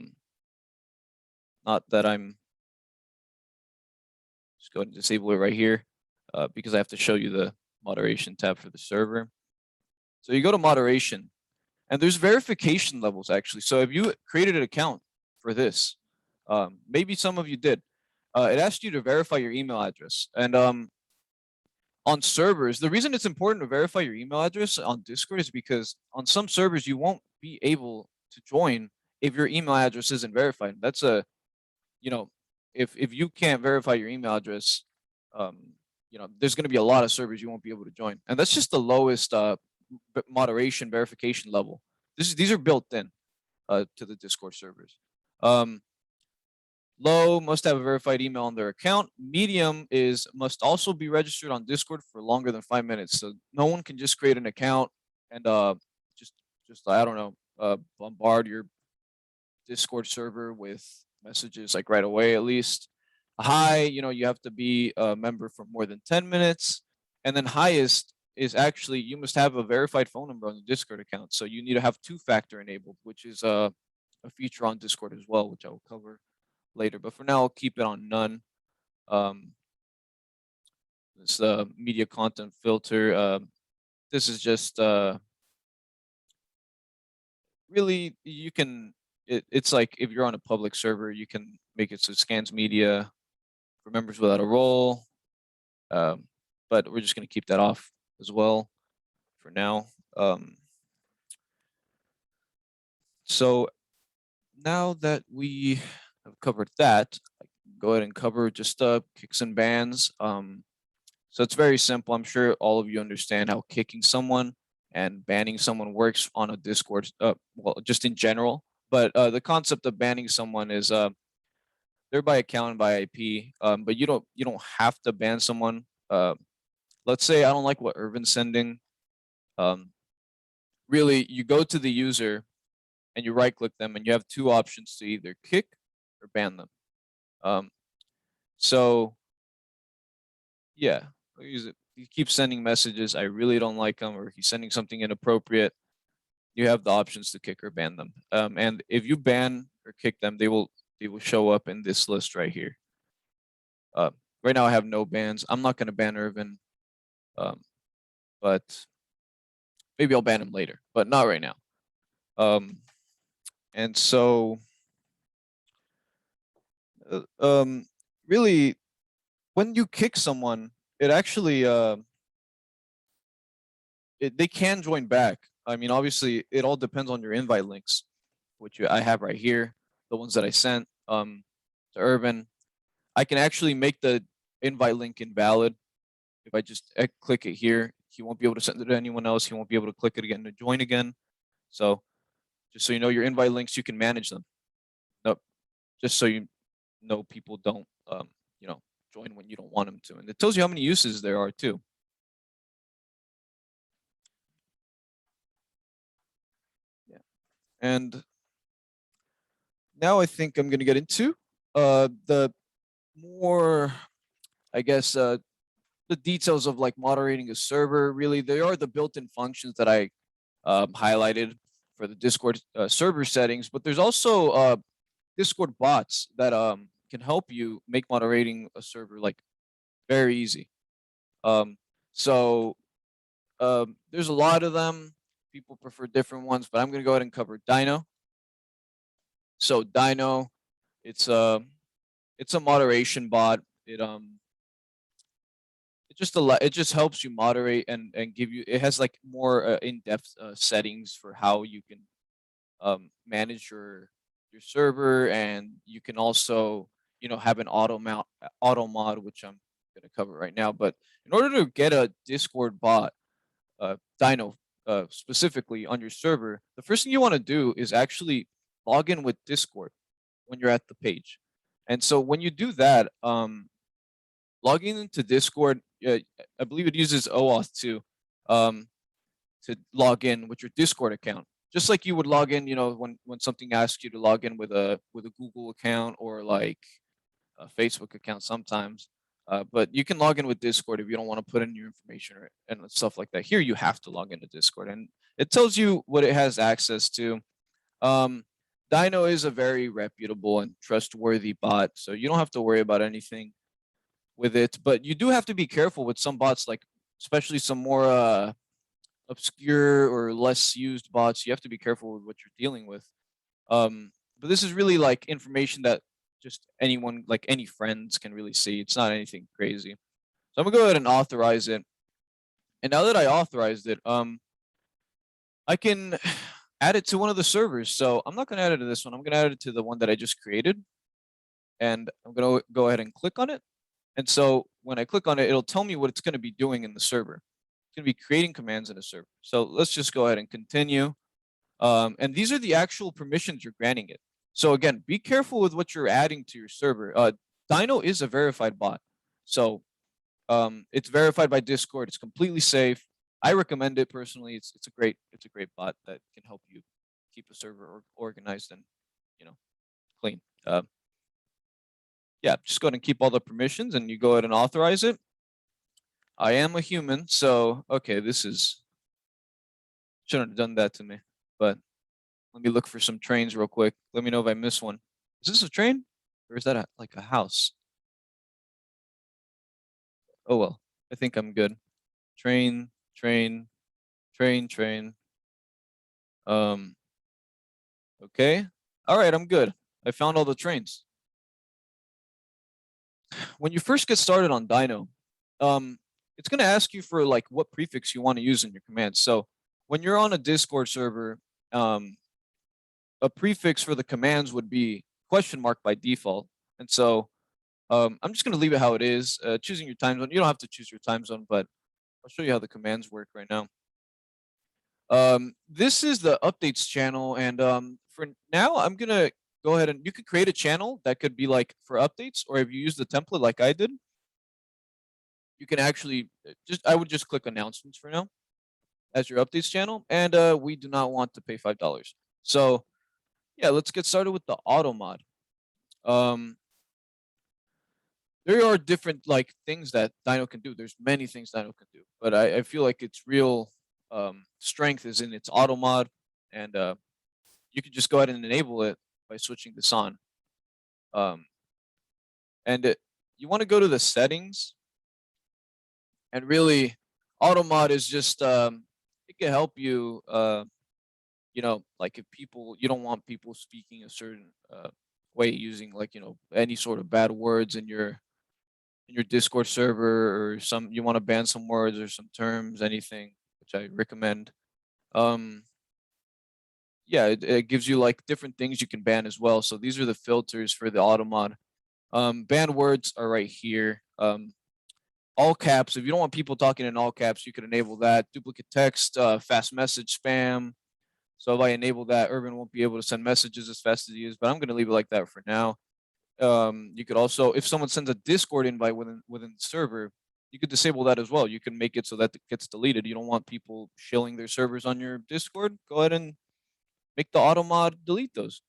that I'm just go ahead and disable it right here because I have to show you the moderation tab for the server. So you go to moderation, and there's verification levels actually. So if you created an account for this, maybe some of you did, it asks you to verify your email address. And on servers, the reason it's important to verify your email address on Discord is because on some servers you won't be able to join if your email address isn't verified. That's a, you know, if you can't verify your email address, you know, there's going to be a lot of servers you won't be able to join, and that's just the lowest moderation verification level. These are built in to the Discord servers. Low, must have a verified email on their account. Medium is must also be registered on Discord for longer than 5 minutes. So no one can just create an account and just I don't know, bombard your Discord server with messages like right away at least. High, you know, you have to be a member for more than 10 minutes. And then highest is actually you must have a verified phone number on the Discord account. So you need to have 2-factor enabled, which is a feature on Discord as well, which I will cover later. But for now, I'll keep it on none. This media content filter. This is just really you can. It's like if you're on a public server, you can make it so it scans media for members without a role. But we're just going to keep that off as well for now. So now that we have covered that, I can go ahead and cover just kicks and bans. So it's very simple. I'm sure all of you understand how kicking someone and banning someone works on a Discord, well, just in general. But the concept of banning someone is they're by account and by IP, but you don't have to ban someone. Let's say I don't like what Irvin's sending. Really, you go to the user and you right-click them, and you have 2 options to either kick or ban them. So yeah, I'll use it. He keeps sending messages. I really don't like him, or he's sending something inappropriate. You have the options to kick or ban them. And if you ban or kick them, they will show up in this list right here. Right now I have no bans. I'm not going to ban Irvin, but maybe I'll ban him later, but not right now. And so, really, when you kick someone, it actually they can join back. I mean, obviously, it all depends on your invite links, which I have right here, the ones that I sent to Irvin. I can actually make the invite link invalid. If I just click it here, he won't be able to send it to anyone else. He won't be able to click it again to join again. So just so you know, your invite links, you can manage them. Nope. Just so you know, people don't, you know, join when you don't want them to. And it tells you how many uses there are too. Yeah. And now I think I'm going to get into the more, I guess, the details of like moderating a server. Really, they are the built-in functions that I highlighted for the Discord server settings, but there's also Discord bots that can help you make moderating a server like very easy. So there's a lot of them. People prefer different ones, but I'm going to go ahead and cover Dino. So Dino, it's a moderation bot. It just helps you moderate and give you. It has like more in-depth settings for how you can manage your your server, and you can also, you know, have an auto mod, which I'm going to cover right now. But in order to get a Discord bot, Dino specifically on your server, the first thing you want to do is actually log in with Discord when you're at the page. And so when you do that, logging into Discord, I believe it uses OAuth to log in with your Discord account, just like you would log in, you know, when something asks you to log in with a Google account or like a Facebook account sometimes. But you can log in with Discord if you don't want to put in your information and stuff like that. Here you have to log into Discord, and it tells you what it has access to. Dino is a very reputable and trustworthy bot, so you don't have to worry about anything with it. But you do have to be careful with some bots, like especially some more obscure or less used bots. You have to be careful with what you're dealing with. But this is really like information that just anyone, like any friends, can really see. It's not anything crazy. So I'm gonna go ahead and authorize it. And now that I authorized it, I can add it to one of the servers. So I'm not gonna add it to this one. I'm gonna add it to the one that I just created. And I'm gonna go ahead and click on it. And so when I click on it, it'll tell me what it's gonna be doing in the server. It's gonna be creating commands in a server. So let's just go ahead and continue. And these are the actual permissions you're granting it. So again, be careful with what you're adding to your server. Dino is a verified bot. So it's verified by Discord. It's completely safe. I recommend it personally. It's a great bot that can help you keep a server organized and, you know, clean. Yeah, just go ahead and keep all the permissions and you go ahead and authorize it. I am a human, so okay, this is, shouldn't have done that to me, but let me look for some trains real quick. Let me know if I miss one. Is this a train or is that like a house? Oh, well, I think I'm good. Train. Okay. All right, I'm good. I found all the trains. When you first get started on Dino, it's going to ask you for like what prefix you want to use in your commands. So when you're on a Discord server, a prefix for the commands would be question mark by default. And so I'm just going to leave it how it is. Choosing your time zone, you don't have to choose your time zone, but I'll show you how the commands work right now. This is the updates channel, and for now, I'm going to go ahead and you could create a channel that could be like for updates, or if you use the template like I did, you can actually I would just click announcements for now as your updates channel, and we do not want to pay $5. So yeah, let's get started with the auto mod. There are different like things that Dino can do. There's many things Dino can do, but I feel like its real strength is in its auto mod, and you can just go ahead and enable it by switching this on. You want to go to the settings, and really, auto mod is just it can help you. You know, like if you don't want people speaking a certain way, using like, you know, any sort of bad words in your Discord server, or you want to ban some words or some terms, anything, which I recommend. Yeah, it gives you like different things you can ban as well. So these are the filters for the auto mod. Banned words are right here. All caps. If you don't want people talking in all caps, you can enable that. Duplicate text, fast message spam. So if I enable that, Urban won't be able to send messages as fast as he is, but I'm going to leave it like that for now. You could also, if someone sends a Discord invite within the server, you could disable that as well. You can make it so that it gets deleted. You don't want people shilling their servers on your Discord. Go ahead and make the auto mod delete those.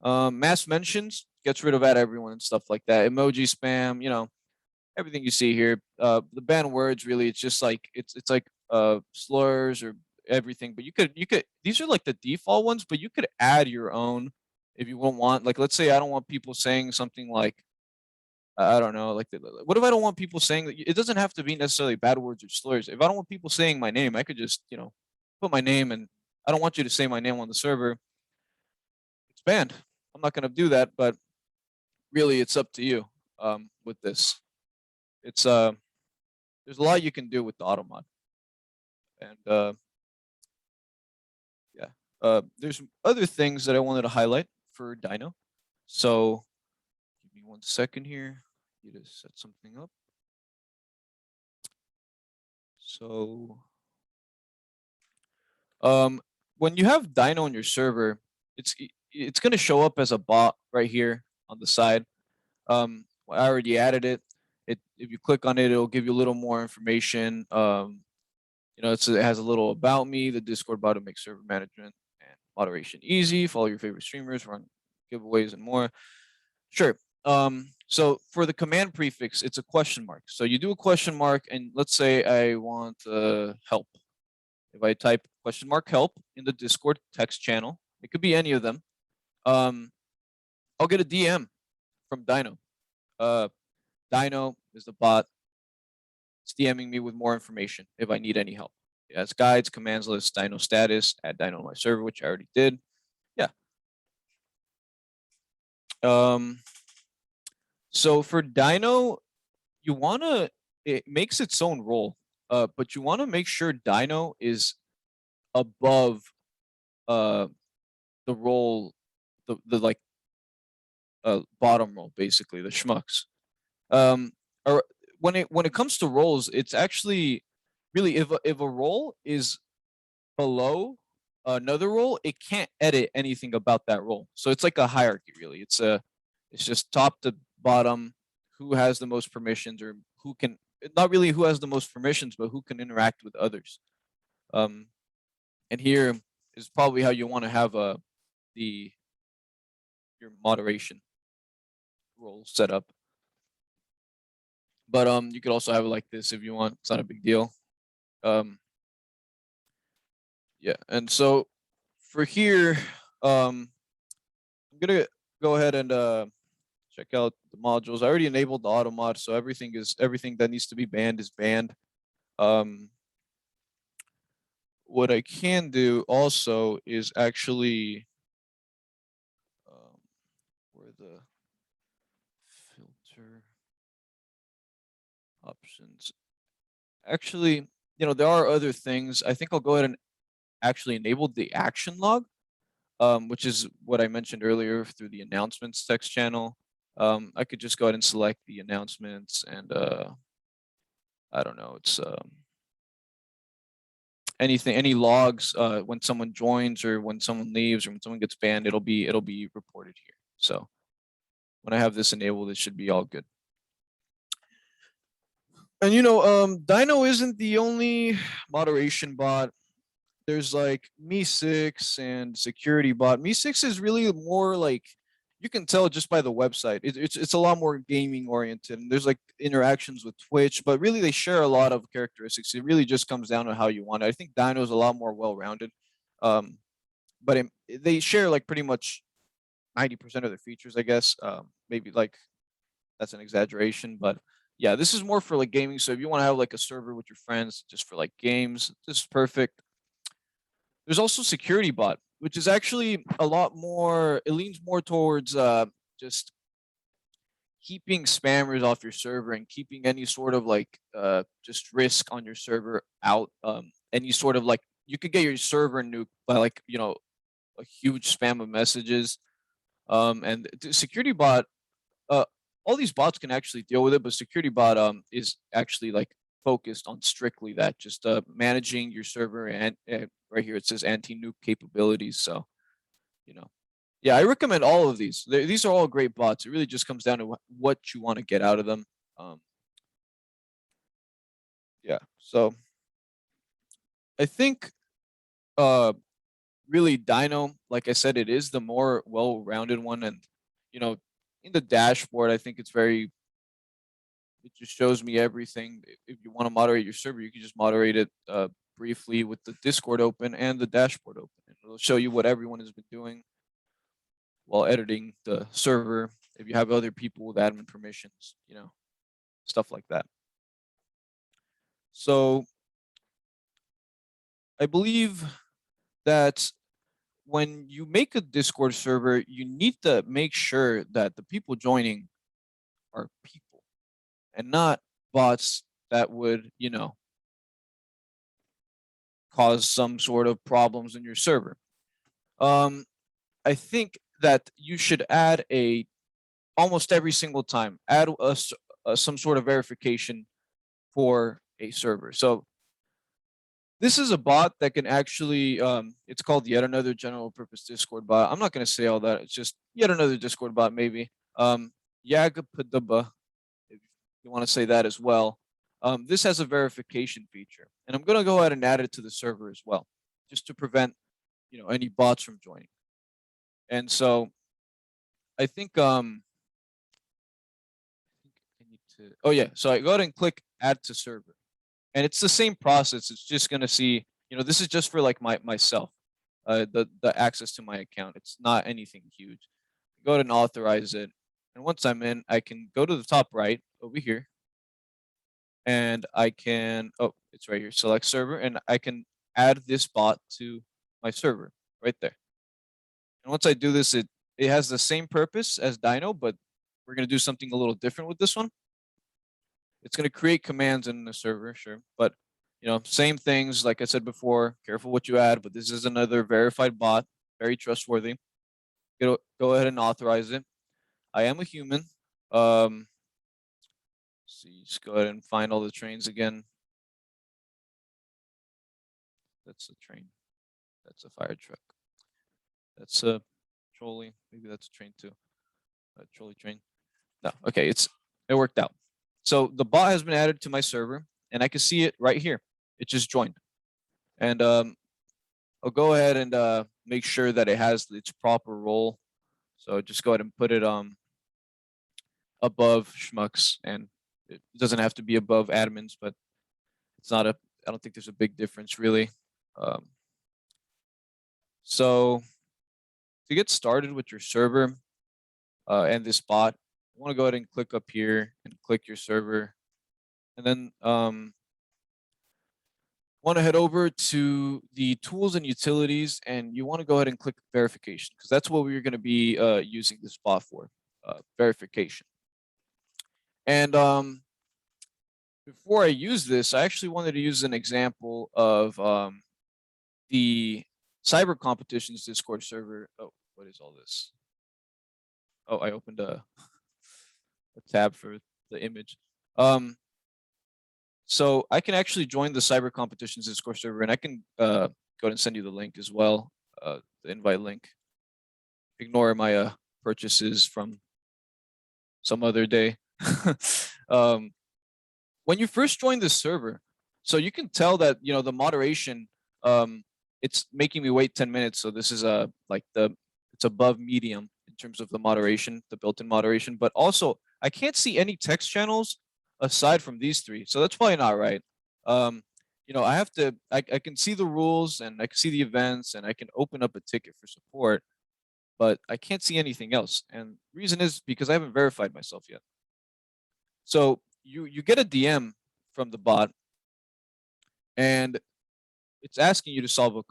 Mass mentions gets rid of everyone and stuff like that. Emoji spam, you know, everything you see here. The banned words, really, it's just like it's like slurs or everything. But you could these are like the default ones, but you could add your own if you won't want. Like, let's say I don't want people saying something like, I don't know, like what if I don't want people saying that? It doesn't have to be necessarily bad words or slurs. If I don't want people saying my name, I could just, you know, put my name, and I don't want you to say my name on the server. It's banned. I'm not going to do that, but really it's up to you with this. It's there's a lot you can do with the auto mod, and yeah, there's other things that I wanted to highlight. for Dino. So give me 1 second here. You to set something up. So when you have Dino on your server, it's going to show up as a bot right here on the side. I already added it. If you click on it, it'll give you a little more information. You know, it has a little about me, the Discord bot to make server management and moderation easy. Follow your favorite streamers, run giveaways and more. Sure. So for the command prefix, it's a question mark. So you do a question mark, and let's say I want help. If I type question mark help in the Discord text channel, it could be any of them. I'll get a DM from Dino. Dino is the bot. It's DMing me with more information if I need any help. It has guides, commands list, Dino status, add Dino on my server, which I already did. Yeah. So for Dino, you wanna, it makes its own role, but you wanna make sure Dino is above the role, the like bottom role, basically, the schmucks. Or when it comes to roles, it's actually really, if a role is below another role, it can't edit anything about that role. So it's like a hierarchy, really. It's just top to bottom, who has the most permissions, or who can, not really who has the most permissions, but who can interact with others. And here is probably how you want to have your moderation role set up. But you could also have it like this if you want. It's not a big deal. Yeah, and so for here, I'm gonna go ahead and check out the modules. I already enabled the auto mod, so everything that needs to be banned is banned. What I can do also is actually where the filter options. Actually, you know, there are other things. I think I'll go ahead and actually enable the action log, which is what I mentioned earlier through the announcements text channel. I could just go ahead and select the announcements, and I don't know, it's any logs when someone joins or when someone leaves or when someone gets banned, it'll be reported here. So when I have this enabled, it should be all good. And you know, Dino isn't the only moderation bot. There's like Me6 and security bot. Me6 is really more like, you can tell just by the website. It's a lot more gaming oriented, and there's like interactions with Twitch, but really they share a lot of characteristics. It really just comes down to how you want it. I think Dino is a lot more well-rounded, but they share like pretty much 90% of their features, I guess. Maybe like that's an exaggeration, but yeah, this is more for like gaming. So if you want to have like a server with your friends just for like games, this is perfect. There's also security bot, which is actually a lot more, it leans more towards just keeping spammers off your server and keeping any sort of like just risk on your server out. Any sort of like, you could get your server nuked by like, you know, a huge spam of messages. And the security bot, all these bots can actually deal with it, but security bot is actually like focused on strictly that, just managing your server, and right here it says anti-nuke capabilities. So, you know, yeah, I recommend all of these. These are all great bots. It really just comes down to what you want to get out of them. Yeah, so I think really Dino, like I said, it is the more well-rounded one, and you know, in the dashboard, I think it's very, it just shows me everything. If you want to moderate your server, you can just moderate it briefly with the Discord open and the dashboard open. And it'll show you what everyone has been doing while editing the server. If you have other people with admin permissions, you know, stuff like that. So I believe that when you make a Discord server, you need to make sure that the people joining are people and not bots that would, you know, cause some sort of problems in your server. I think that you should add almost every single time, add some sort of verification for a server. So this is a bot that can actually, it's called yet another general purpose Discord bot. I'm not going to say all that. It's just yet another Discord bot, maybe. Yagapadaba, if you want to say that as well. This has a verification feature, and I'm going to go ahead and add it to the server as well, just to prevent, any bots from joining. And so I think, I need to, oh yeah, so I go ahead and click add to server. And it's the same process. It's just going to see, this is just for like myself, the access to my account. It's not anything huge. Go ahead and authorize it. And once I'm in, I can go to the top right over here. And I can, oh, it's right here, select server. And I can add this bot to my server right there. And once I do this, it has the same purpose as Dino, but we're going to do something a little different with this one. It's going to create commands in the server, sure. But, same things, like I said before, careful what you add, but this is another verified bot, very trustworthy. Go ahead and authorize it. I am a human. See, just go ahead and find all the trains again. That's a train. That's a fire truck. That's a trolley. Maybe that's a train too. A trolley train. No, okay, it worked out. So the bot has been added to my server, and I can see it right here. It just joined. And I'll go ahead and make sure that it has its proper role. So just go ahead and put it above schmucks, and it doesn't have to be above admins, but it's not I don't think there's a big difference really. So to get started with your server and this bot, you want to go ahead and click up here and click your server, and then want to head over to the tools and utilities, and you want to go ahead and click verification, because that's what we're going to be using this bot for, verification. And before I use this, I actually wanted to use an example of the cyber competitions Discord server. Oh, what is all this? Oh, I opened a tab for the image. So I can actually join the cyber competitions Discord server, and I can go ahead and send you the link as well, the invite link. Ignore my purchases from some other day. When you first join this server, so you can tell that the moderation, it's making me wait 10 minutes. So this is it's above medium in terms of the moderation, the built-in moderation, but also I can't see any text channels aside from these three. So that's probably not right. I have to, I can see the rules, and I can see the events, and I can open up a ticket for support, but I can't see anything else. And the reason is because I haven't verified myself yet. So you get a DM from the bot, and it's asking you to solve a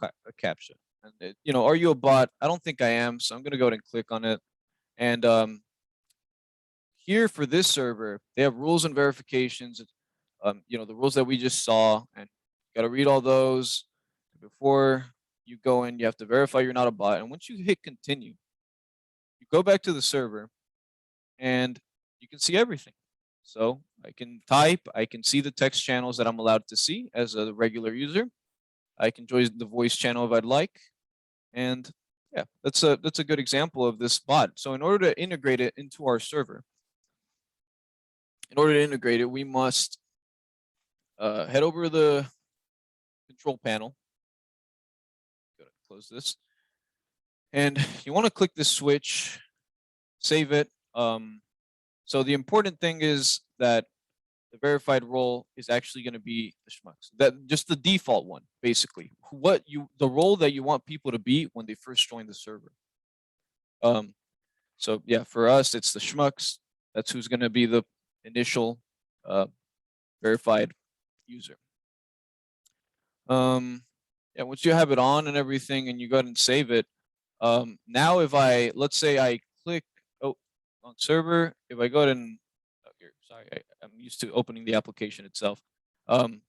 CAPTCHA. And are you a bot? I don't think I am, so I'm going to go ahead and click on it. And here for this server, they have rules and verifications. The rules that we just saw, and you got to read all those before you go in. You have to verify you're not a bot, and once you hit continue, you go back to the server, and you can see everything. So I can type, I can see the text channels that I'm allowed to see as a regular user. I can join the voice channel if I'd like. And yeah, that's a good example of this bot. So in order to integrate it into our server, we must head over to the control panel. Gotta close this. And you want to click this switch, save it. So the important thing is that the verified role is actually going to be the schmucks. That just the default one, basically. The role that you want people to be when they first join the server. So yeah, for us it's the schmucks. That's who's going to be the initial verified user. Yeah, once you have it on and everything, and you go ahead and save it. Now if let's say I click on server, if I go ahead and sorry, I'm used to opening the application itself. Go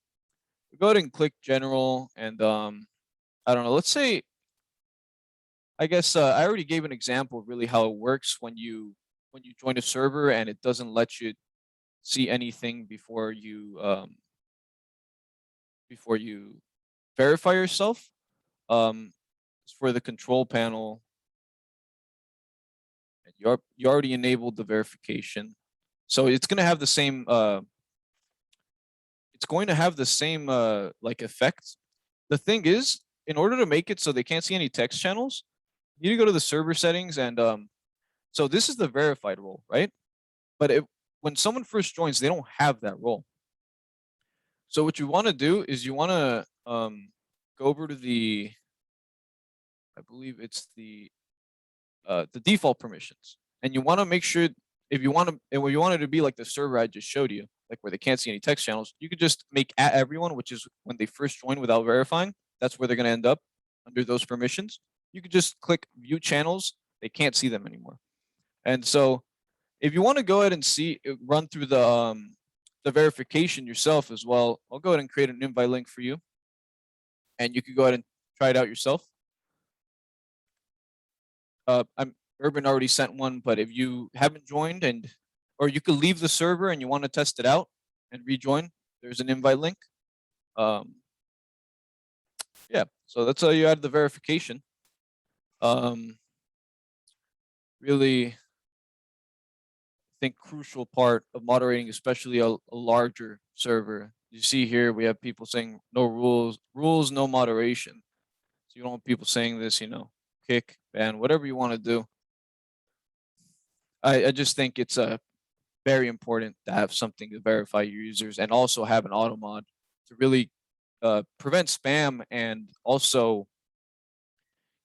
ahead and click general, and I don't know, let's say I guess I already gave an example of really how it works when you join a server and it doesn't let you see anything before you verify yourself. For the control panel, and you already enabled the verification, so it's going to have the same like effect. The thing is, in order to make it so they can't see any text channels, you need to go to the server settings, and so this is the verified role, right? But when someone first joins, they don't have that role. So what you want to do is you want to go over to the, I believe it's the default permissions, and you want to make sure, if you want it to be like the server I just showed you, like where they can't see any text channels, you could just make at everyone, which is when they first join without verifying. That's where they're going to end up under those permissions. You could just click view channels. They can't see them anymore. And so if you want to go ahead and run through the verification yourself as well, I'll go ahead and create an invite link for you, and you can go ahead and try it out yourself. Urban already sent one, but if you haven't joined, or you could leave the server and you want to test it out and rejoin, there's an invite link. Yeah, so that's how you add the verification. Really, I think crucial part of moderating, especially a larger server. You see here, we have people saying no rules, no moderation. So you don't want people saying this, kick, ban, whatever you want to do. I just think it's very important to have something to verify your users, and also have an auto mod to really prevent spam, and also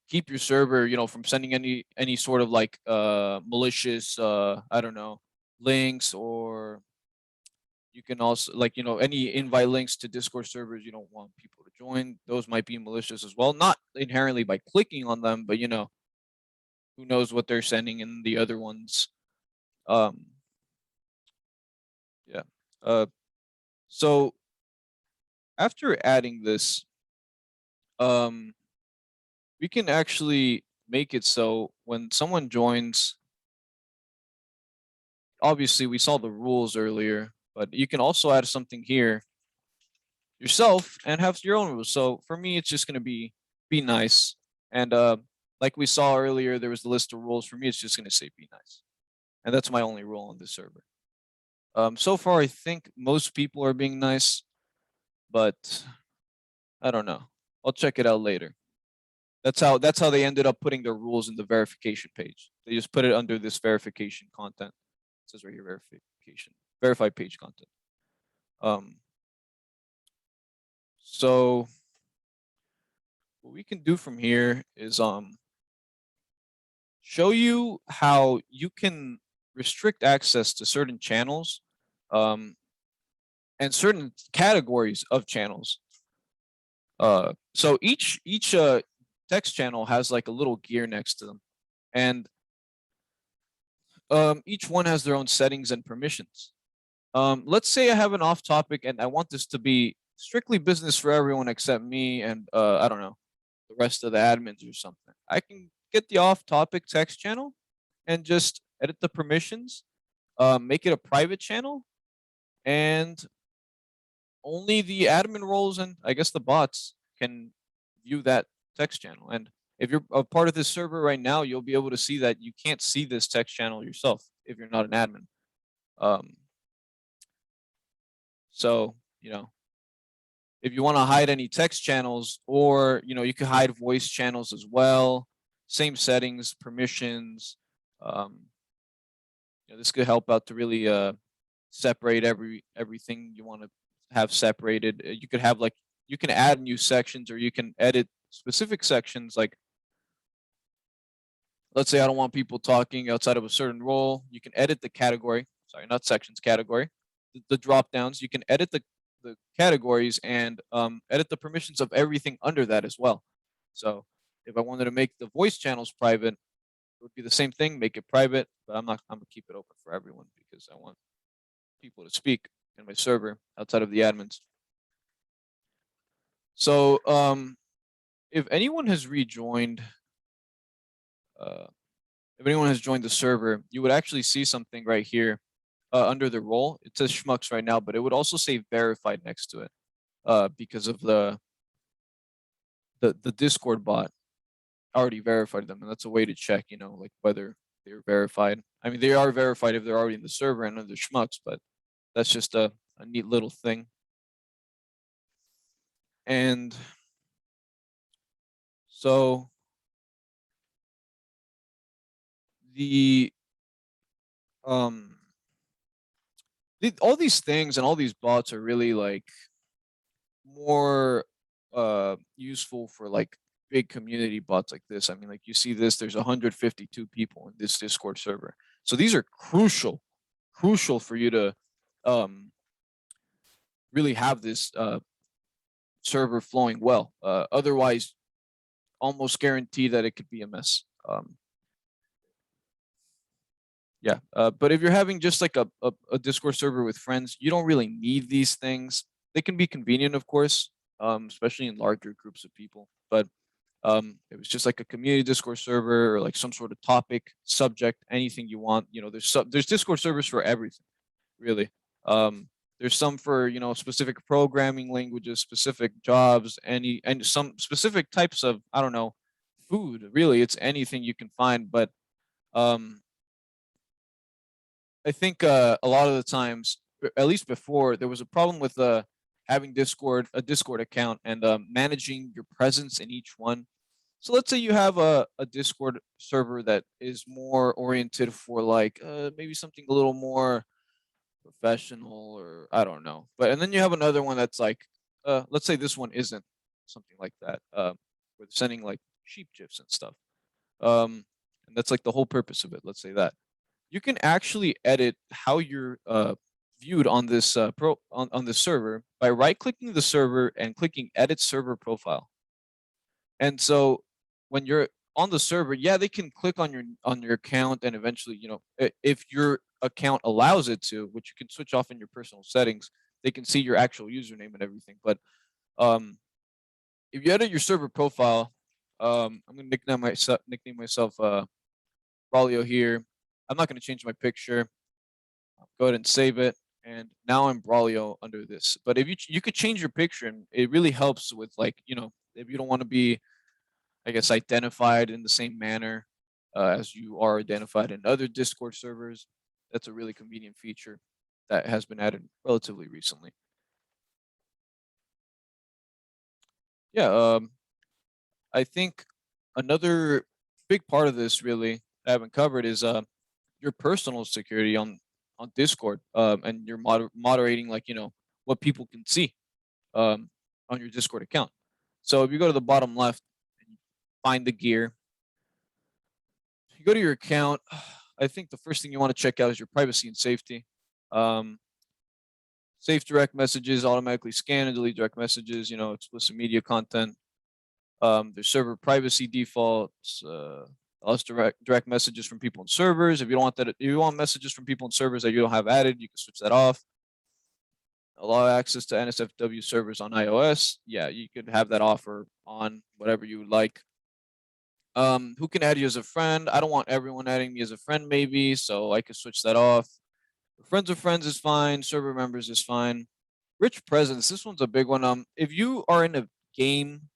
keep your server, from sending any sort of like malicious, I don't know, links, or you can also any invite links to Discord servers you don't want people to join. Those might be malicious as well, not inherently by clicking on them, but who knows what they're sending in the other ones. Yeah. So after adding this, we can actually make it so when someone joins, obviously we saw the rules earlier, but you can also add something here yourself and have your own rules. So for me, it's just going to be nice. And like we saw earlier, there was the list of rules. For me, it's just going to say be nice. And that's my only rule on this server. So far, I think most people are being nice, but I don't know. I'll check it out later. That's how they ended up putting their rules in the verification page. They just put it under this verification content. It says right here, verification, verified page content. So what we can do from here is show you how you can restrict access to certain channels, and certain categories of channels. So each text channel has like a little gear next to them, and each one has their own settings and permissions. Let's say I have an off topic and I want this to be strictly business for everyone except me and I don't know, the rest of the admins or something. I can get the off topic text channel and just edit the permissions, make it a private channel, and only the admin roles and I guess the bots can view that text channel. And if you're a part of this server right now, you'll be able to see that you can't see this text channel yourself if you're not an admin. So, if you want to hide any text channels, or, you can hide voice channels as well, same settings, permissions. This could help out to really separate everything you want to have separated. You could have you can add new sections, or you can edit specific sections. Like, let's say I don't want people talking outside of a certain role. You can edit the category. Sorry, not sections, category. The drop downs. You can edit the categories and edit the permissions of everything under that as well. So if I wanted to make the voice channels private, it would be the same thing, make it private, but I'm gonna keep it open for everyone because I want people to speak in my server outside of the admins. So if anyone has rejoined, if anyone has joined the server, you would actually see something right here under the role. It says schmucks right now, but it would also say verified next to it because of the Discord bot already verified them, and that's a way to check, you know, like whether they're verified. I mean, they are verified if they're already in the server and under schmucks, but that's just a neat little thing. And so all these things and all these bots are really like more useful for like big community bots like this. I mean, like you see this, there's 152 people in this Discord server. So these are crucial for you to really have this server flowing well. Otherwise, almost guarantee that it could be a mess. Yeah, but if you're having just like a Discord server with friends, you don't really need these things. They can be convenient, of course, especially in larger groups of people. But it was just like a community Discord server or like some sort of topic, subject, anything you want. You know, there's Discord servers for everything, really. There's some for, you know, specific programming languages, specific jobs, and some specific types of, I don't know, food. Really, it's anything you can find. But I think a lot of the times, at least before, there was a problem with having a Discord account and managing your presence in each one. So let's say you have a Discord server that is more oriented for like maybe something a little more professional, or I don't know. And then you have another one that's like, let's say this one isn't something like that. Where they're sending like sheep gifs and stuff. And that's like the whole purpose of it. Let's say that. You can actually edit how you're viewed on this on the server by right-clicking the server and clicking Edit Server Profile. And so when you're on the server, yeah, they can click on your account, and eventually, you know, if your account allows it to, which you can switch off in your personal settings, they can see your actual username and everything. But if you edit your server profile, I'm gonna nickname myself Braulio here. I'm not going to change my picture. I'll go ahead and save it. And now I'm Braulio under this. But if you could change your picture, and it really helps with, like, you know, if you don't want to be, I guess, identified in the same manner as you are identified in other Discord servers. That's a really convenient feature that has been added relatively recently. Yeah, I think another big part of this really I haven't covered is your personal security on Discord, and you're moderating, like, you know, what people can see on your Discord account. So if you go to the bottom left and find the gear, you go to your account. I think the first thing you want to check out is your privacy and safety. Safe direct messages, automatically scan and delete direct messages, you know, explicit media content. There's server privacy defaults, allows direct messages from people in servers. If you don't want that, if you want messages from people in servers that you don't have added, you can switch that off. Allow access to NSFW servers on iOS. Yeah, you could have that offer on, whatever you would like. Who can add you as a friend? I don't want everyone adding me as a friend, maybe, so I could switch that off. Friends of friends is fine. Server members is fine. Rich presence. This one's a big one. If you are in a game,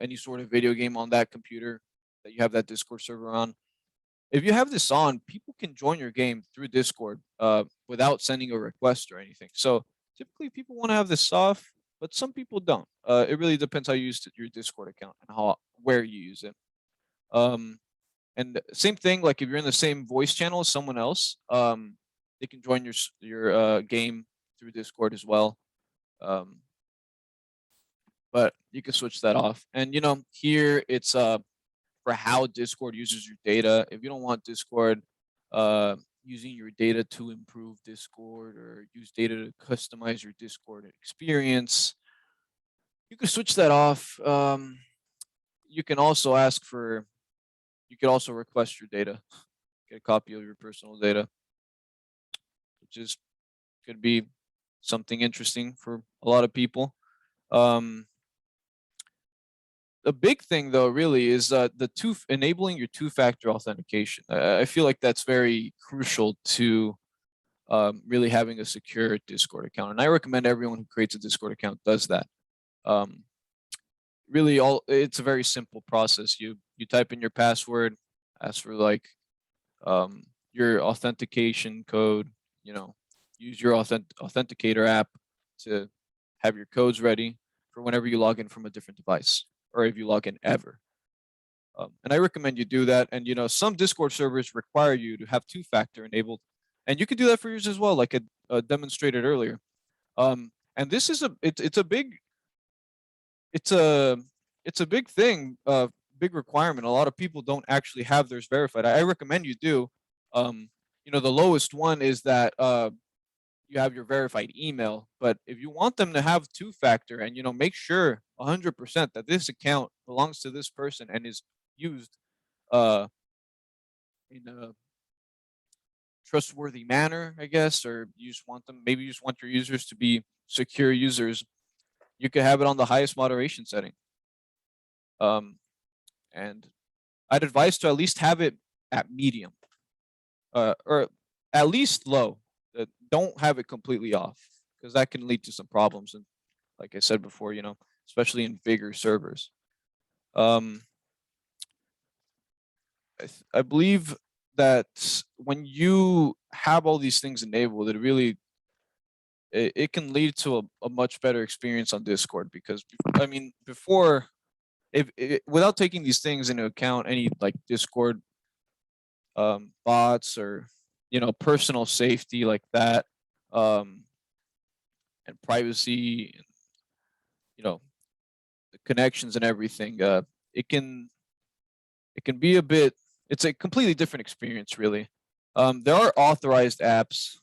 any sort of video game on that computer that you have that Discord server on, if you have this on, people can join your game through Discord without sending a request or anything. So typically people want to have this off, but some people don't. It really depends how you use your Discord account and where you use it. And same thing, like if you're in the same voice channel as someone else, they can join your game through Discord as well. But you can switch that off. And, you know, here it's for how Discord uses your data. If you don't want Discord using your data to improve Discord or use data to customize your Discord experience, you can switch that off. You can also you could also request your data, get a copy of your personal data, which could be something interesting for a lot of people. the big thing though really is enabling your two-factor authentication. I feel like that's very crucial to really having a secure Discord account, and I recommend everyone who creates a Discord account does that. Really, it's a very simple process. You type in your password, ask for like your authentication code. You know, use your authenticator app to have your codes ready for whenever you log in from a different device, or if you log in ever. And I recommend you do that. And you know, some Discord servers require you to have two-factor enabled, and you can do that for yours as well, like I demonstrated earlier. And this is it's a big thing, big requirement. A lot of people don't actually have theirs verified. I recommend you do. You know, the lowest one is that you have your verified email, but if you want them to have two-factor, and you know, make sure 100% that this account belongs to this person and is used in a trustworthy manner, I guess, or you just want them, maybe you just want your users to be secure users, you could have it on the highest moderation setting. And I'd advise to at least have it at medium, or at least low. Don't have it completely off, because that can lead to some problems. And like I said before, you know, especially in bigger servers. I believe that when you have all these things enabled, it can lead to a much better experience on Discord, because I mean, before, without taking these things into account, any like Discord bots, or you know, personal safety like that, and privacy, and you know, the connections and everything, it can be a bit, it's a completely different experience, really. There are authorized apps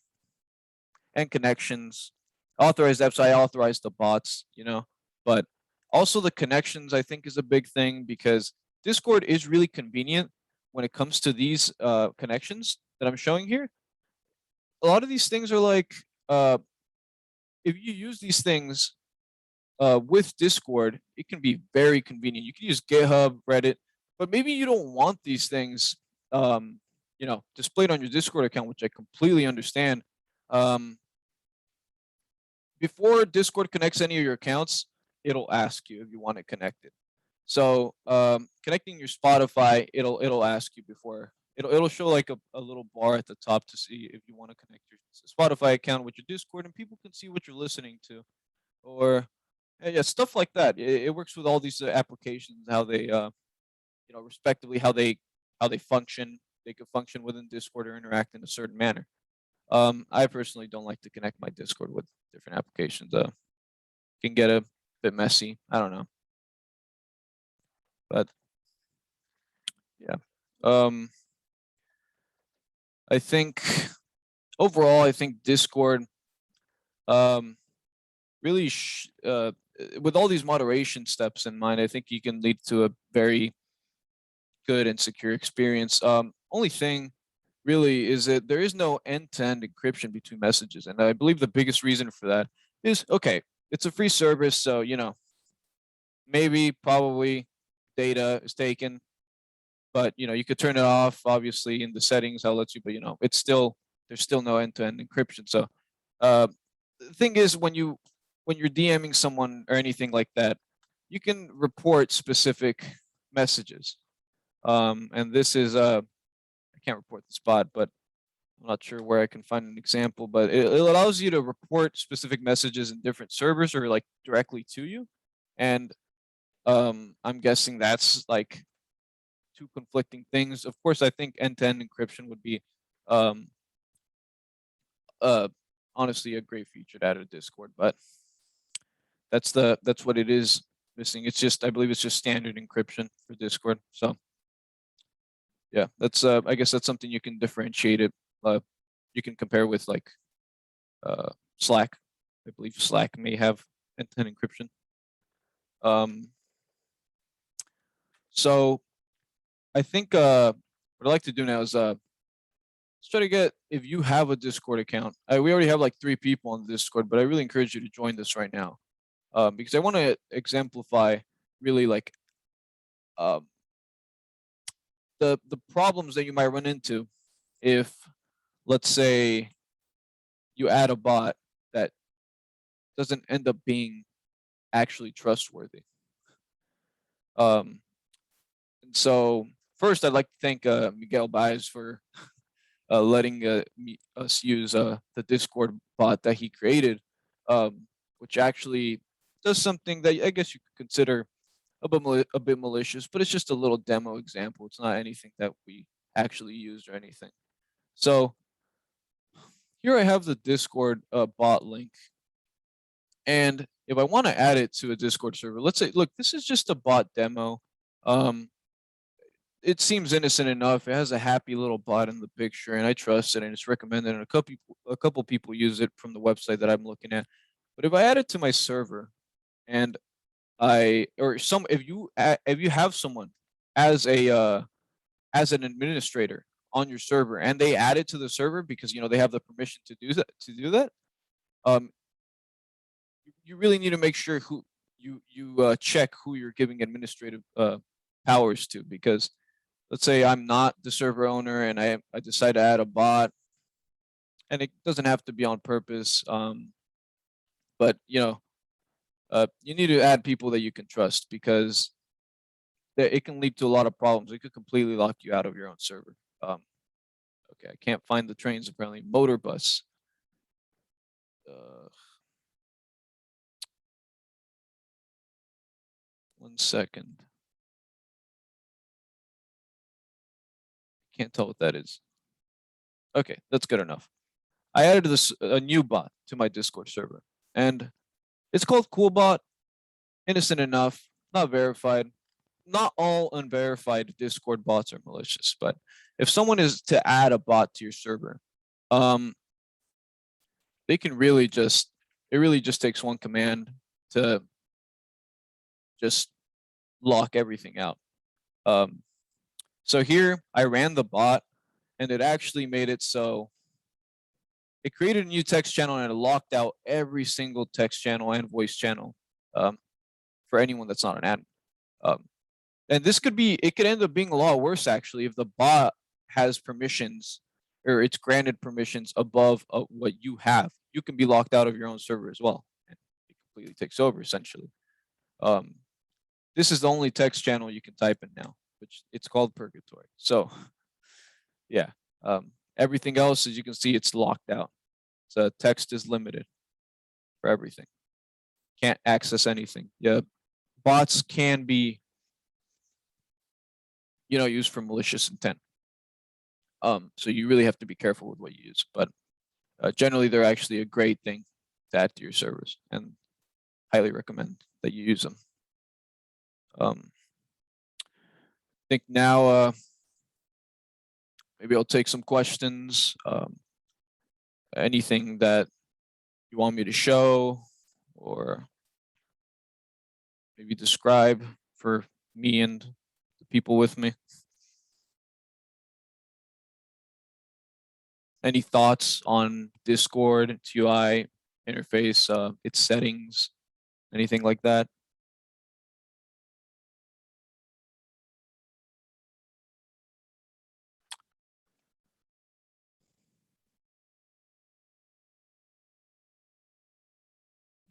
and connections. Authorized apps, I authorize the bots, you know, but also the connections, I think, is a big thing, because Discord is really convenient when it comes to these connections that I'm showing here. A lot of these things are like, if you use these things with Discord, it can be very convenient. You can use GitHub, Reddit, but maybe you don't want these things, you know, displayed on your Discord account, which I completely understand. Before Discord connects any of your accounts, it'll ask you if you want it connected. So connecting your Spotify, it'll ask you before. It'll show like a little bar at the top to see if you want to connect your Spotify account with your Discord, and people can see what you're listening to, or yeah, stuff like that. It works with all these applications, how they you know, respectively, how they function. They could function within Discord or interact in a certain manner. I personally don't like to connect my Discord with different applications. Can get a bit messy. I don't know, but yeah. I think overall, I think Discord really with all these moderation steps in mind, I think you can lead to a very good and secure experience. Only thing really is that there is no end-to-end encryption between messages, and I believe the biggest reason for that is, okay, it's a free service, so you know, maybe probably data is taken, but you know, you could turn it off obviously in the settings, I'll let you, but you know, it's still, there's still no end-to-end encryption. So the thing is, when you're DMing someone or anything like that, you can report specific messages, and this is I can't report the spot, but I'm not sure where I can find an example, but it allows you to report specific messages in different servers, or like directly to you. And I'm guessing that's like two conflicting things. Of course, I think end-to-end encryption would be honestly a great feature to add to Discord, but that's what it is missing. It's just, I believe it's just standard encryption for Discord. So yeah, that's I guess that's something you can differentiate it. You can compare with like Slack. I believe Slack may have end-to-end encryption. So I think what I'd like to do now is let's try to get, if you have a Discord account, we already have like 3 people on the Discord, but I really encourage you to join this right now, because I want to exemplify really like the problems that you might run into if, let's say, you add a bot that doesn't end up being actually trustworthy. And so first, I'd like to thank Miguel Baez for letting us use the Discord bot that he created, which actually does something that I guess you could consider a bit malicious, but it's just a little demo example. It's not anything that we actually used or anything. So here I have the Discord bot link. And if I want to add it to a Discord server, let's say, look, this is just a bot demo. It seems innocent enough. It has a happy little bot in the picture, and I trust it, and it's recommended, and a couple people use it from the website that I'm looking at. But if I add it to my server, and if you have someone as an administrator on your server, and they add it to the server because they have the permission to do that, you really need to make sure who you check who you're giving administrative powers to, because let's say I'm not the server owner and I decide to add a bot, and it doesn't have to be on purpose, but you need to add people that you can trust, because it can lead to a lot of problems. It could completely lock you out of your own server. Okay, I can't find the trains apparently. Motor bus. 1 second. Can't tell what that is. Okay, that's good enough. I added a new bot to my Discord server, and it's called CoolBot. Innocent enough, not verified. Not all unverified Discord bots are malicious, but if someone is to add a bot to your server, they can really just, it really just takes one command to just lock everything out. So here I ran the bot, and it actually made it so it created a new text channel, and it locked out every single text channel and voice channel for anyone that's not an admin. And this could end up being a lot worse actually if the bot has permissions, or it's granted permissions above what you have. You can be locked out of your own server as well, and it completely takes over essentially. This is the only text channel you can type in now, which it's called Purgatory. So yeah, everything else, as you can see, it's locked out. So text is limited for everything. Can't access anything. Yeah, bots can be, used for malicious intent. So you really have to be careful with what you use. But generally, they're actually a great thing to add to your servers, and highly recommend that you use them. I think now maybe I'll take some questions. Anything that you want me to show or maybe describe for me and the people with me. Any thoughts on Discord, its UI, interface, its settings, anything like that?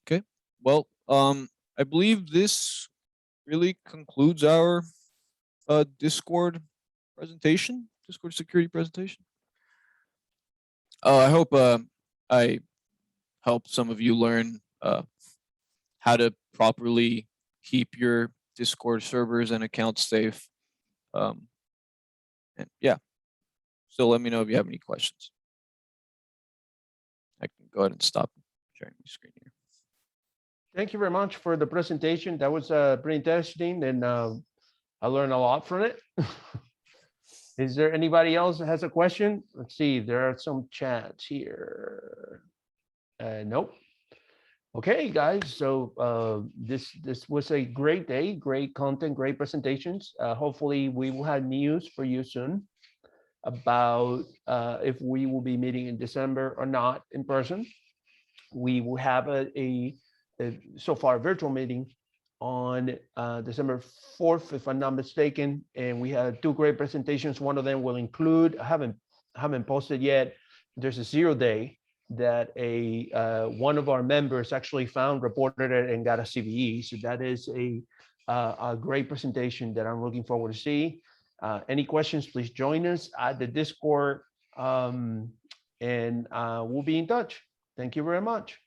Okay, well, I believe this really concludes our Discord presentation, Discord security presentation. I hope I helped some of you learn how to properly keep your Discord servers and accounts safe. And yeah, so let me know if you have any questions. I can go ahead and stop sharing my screen here. Thank you very much for the presentation. That was pretty interesting, and I learned a lot from it. Is there anybody else that has a question? Let's see, there are some chats here. Nope. Okay, guys, so this was a great day, great content, great presentations. Hopefully we will have news for you soon about if we will be meeting in December or not in person. We will have a so far virtual meeting on December 4th, if I'm not mistaken, and we had 2 great presentations. One of them will include, I haven't posted yet, there's a 0-day that one of our members actually found, reported it, and got a CVE. So that is a great presentation that I'm looking forward to see. Any questions, please join us at the Discord, and we'll be in touch. Thank you very much.